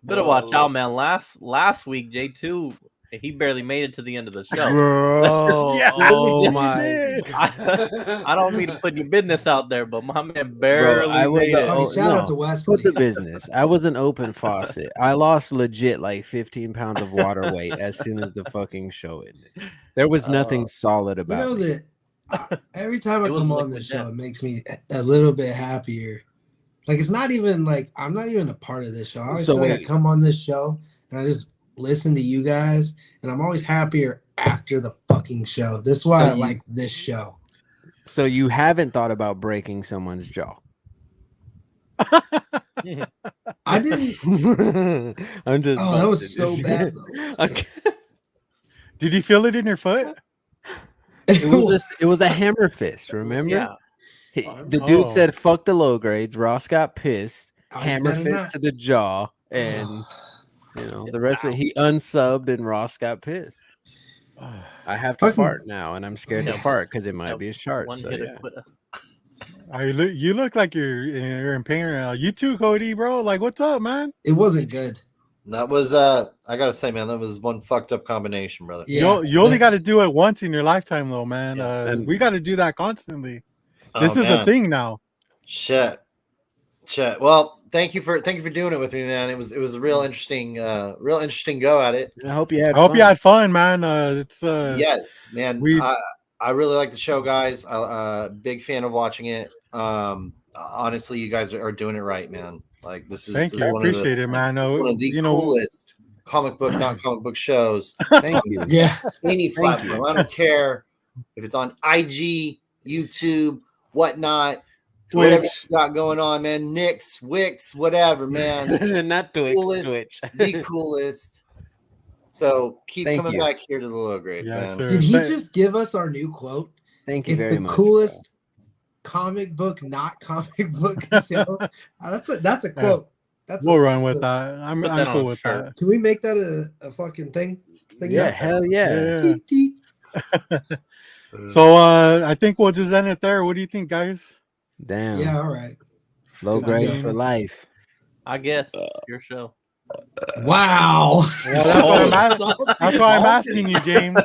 Better watch out, man. Last week, J2, he barely made it to the end of the show. Bro, Yeah, oh yes, my did. I don't mean to put your business out there, but my man barely I was made it. Oh, shout out to Wesley. Put the business. I was an open faucet. I lost legit like 15 pounds of water weight as soon as the fucking show ended. There was nothing solid You about know it. that every time I It was come on liquid this show, death. it makes me a little bit happier. Like it's not even like I'm not even a part of this show. I always So feel like I wait. come on this show and I just listen to you guys, and I'm always happier after the fucking show. This is why So I you- like this show. So you haven't thought about breaking someone's jaw? I didn't. I'm just. Oh, that was busting so this bad shit. though. Okay. Did you feel it in your foot? It was a hammer fist. Remember? Yeah. The dude Oh. said, "Fuck the low grades." Ross got pissed. I Hammer better fist not. to the jaw, and the rest of it. He unsubbed, and Ross got pissed. I have to Fucking- fart now, and I'm scared to Yeah. fart because it might be a shark. One So hit yeah. quitter. You look like you're in pain right now. You too, Cody, bro. Like, what's up, man? It wasn't good. That was I gotta say, man, that was one fucked up combination, brother. Yeah, You only that- got to do it once in your lifetime, though, man. Yeah. And- We got to do that constantly. Oh, This is a man. thing now. Shit. Well, thank you for doing it with me, man. It was a real interesting go at it. I hope you had. I hope fun. you had fun, man. It's Yes, man. we- I really like the show, guys. Big fan of watching it. Honestly, you guys are doing it right, man. Like this is thank this you. is I one of appreciate it, man. one of the coolest comic book, non-comic book shows. Thank you. Yeah, Any Thank platform. I don't care if it's on IG, YouTube, whatnot, whatever Twitch. you got going on, man. Nix, Wix, whatever, man. Not Twix. Coolest, Twitch. The coolest. So keep Thank coming you. back here to the low grades, Yeah, man. sir. did he But- just give us our new quote? Thank you It's very the much. coolest comic book, not comic book show. That's a quote. That's We'll a- run with that. I'm Put that on cool a with shirt. that. Can we make that a fucking thing? Yeah, hell yeah. Yeah. Teet, teet. So I think we'll just end it there. What do you think, guys? Damn. Yeah, all right. Low grades mean- for life. I guess it's your show. Wow. Well, that's why I'm asking you, James.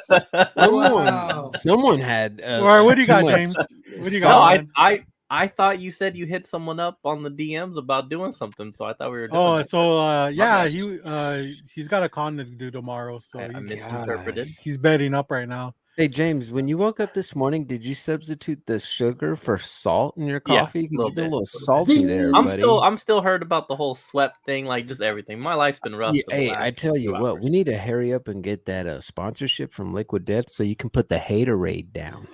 Wow. Someone had. Or what do you too got, much James? What do you No, got? man? I thought you said you hit someone up on the DMs about doing something, so I thought we were doing Oh, that. so yeah, he's got a con to do tomorrow, so I he's, misinterpreted. he's betting up right now. Hey James, when you woke up this morning, did you substitute the sugar for salt in your Yeah, coffee? Because little you've been a bit, little little salty bit. there, I'm buddy. I'm still hurt about the whole sweat thing, like just everything. My life's been rough. Yeah, for the hey, I last tell you 2 what, hours. we need to hurry up and get that sponsorship from Liquid Death so you can put the haterade down.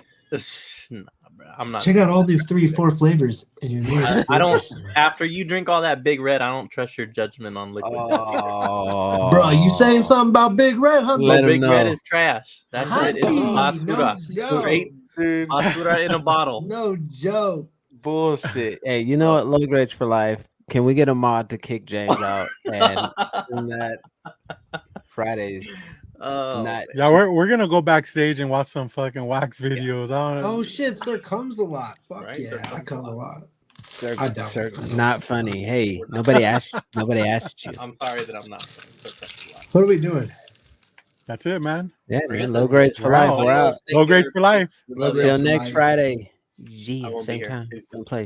Nah, bro, I'm not. Check out all these 3-4 flavors in your new. I don't. After you drink all that Big Red, I don't trust your judgment on liquid. Oh, Bro, you saying something about Big Red, huh? Let Bro, him Big Red know. is trash. That shit is Honey, no basura. joke. Straight basura in a bottle. No joke. bullshit. Hey, you know what? Low grades for life. Can we get a mod to kick James out and in that Fridays? Oh, Not Yeah, we're gonna go backstage and watch some fucking wax videos. I don't know. Oh shit, there comes a lot. Fuck Right, yeah, there I comes come a a lot. I doubt Not funny. Hey, nobody asked you. I'm sorry that I'm not. What are we doing? That's it, man. Yeah, man. Low grades for We're life. out. We're out. Low grade for life. Low grades Till for next life. Friday. I won't be Same here. time, Peace. same place.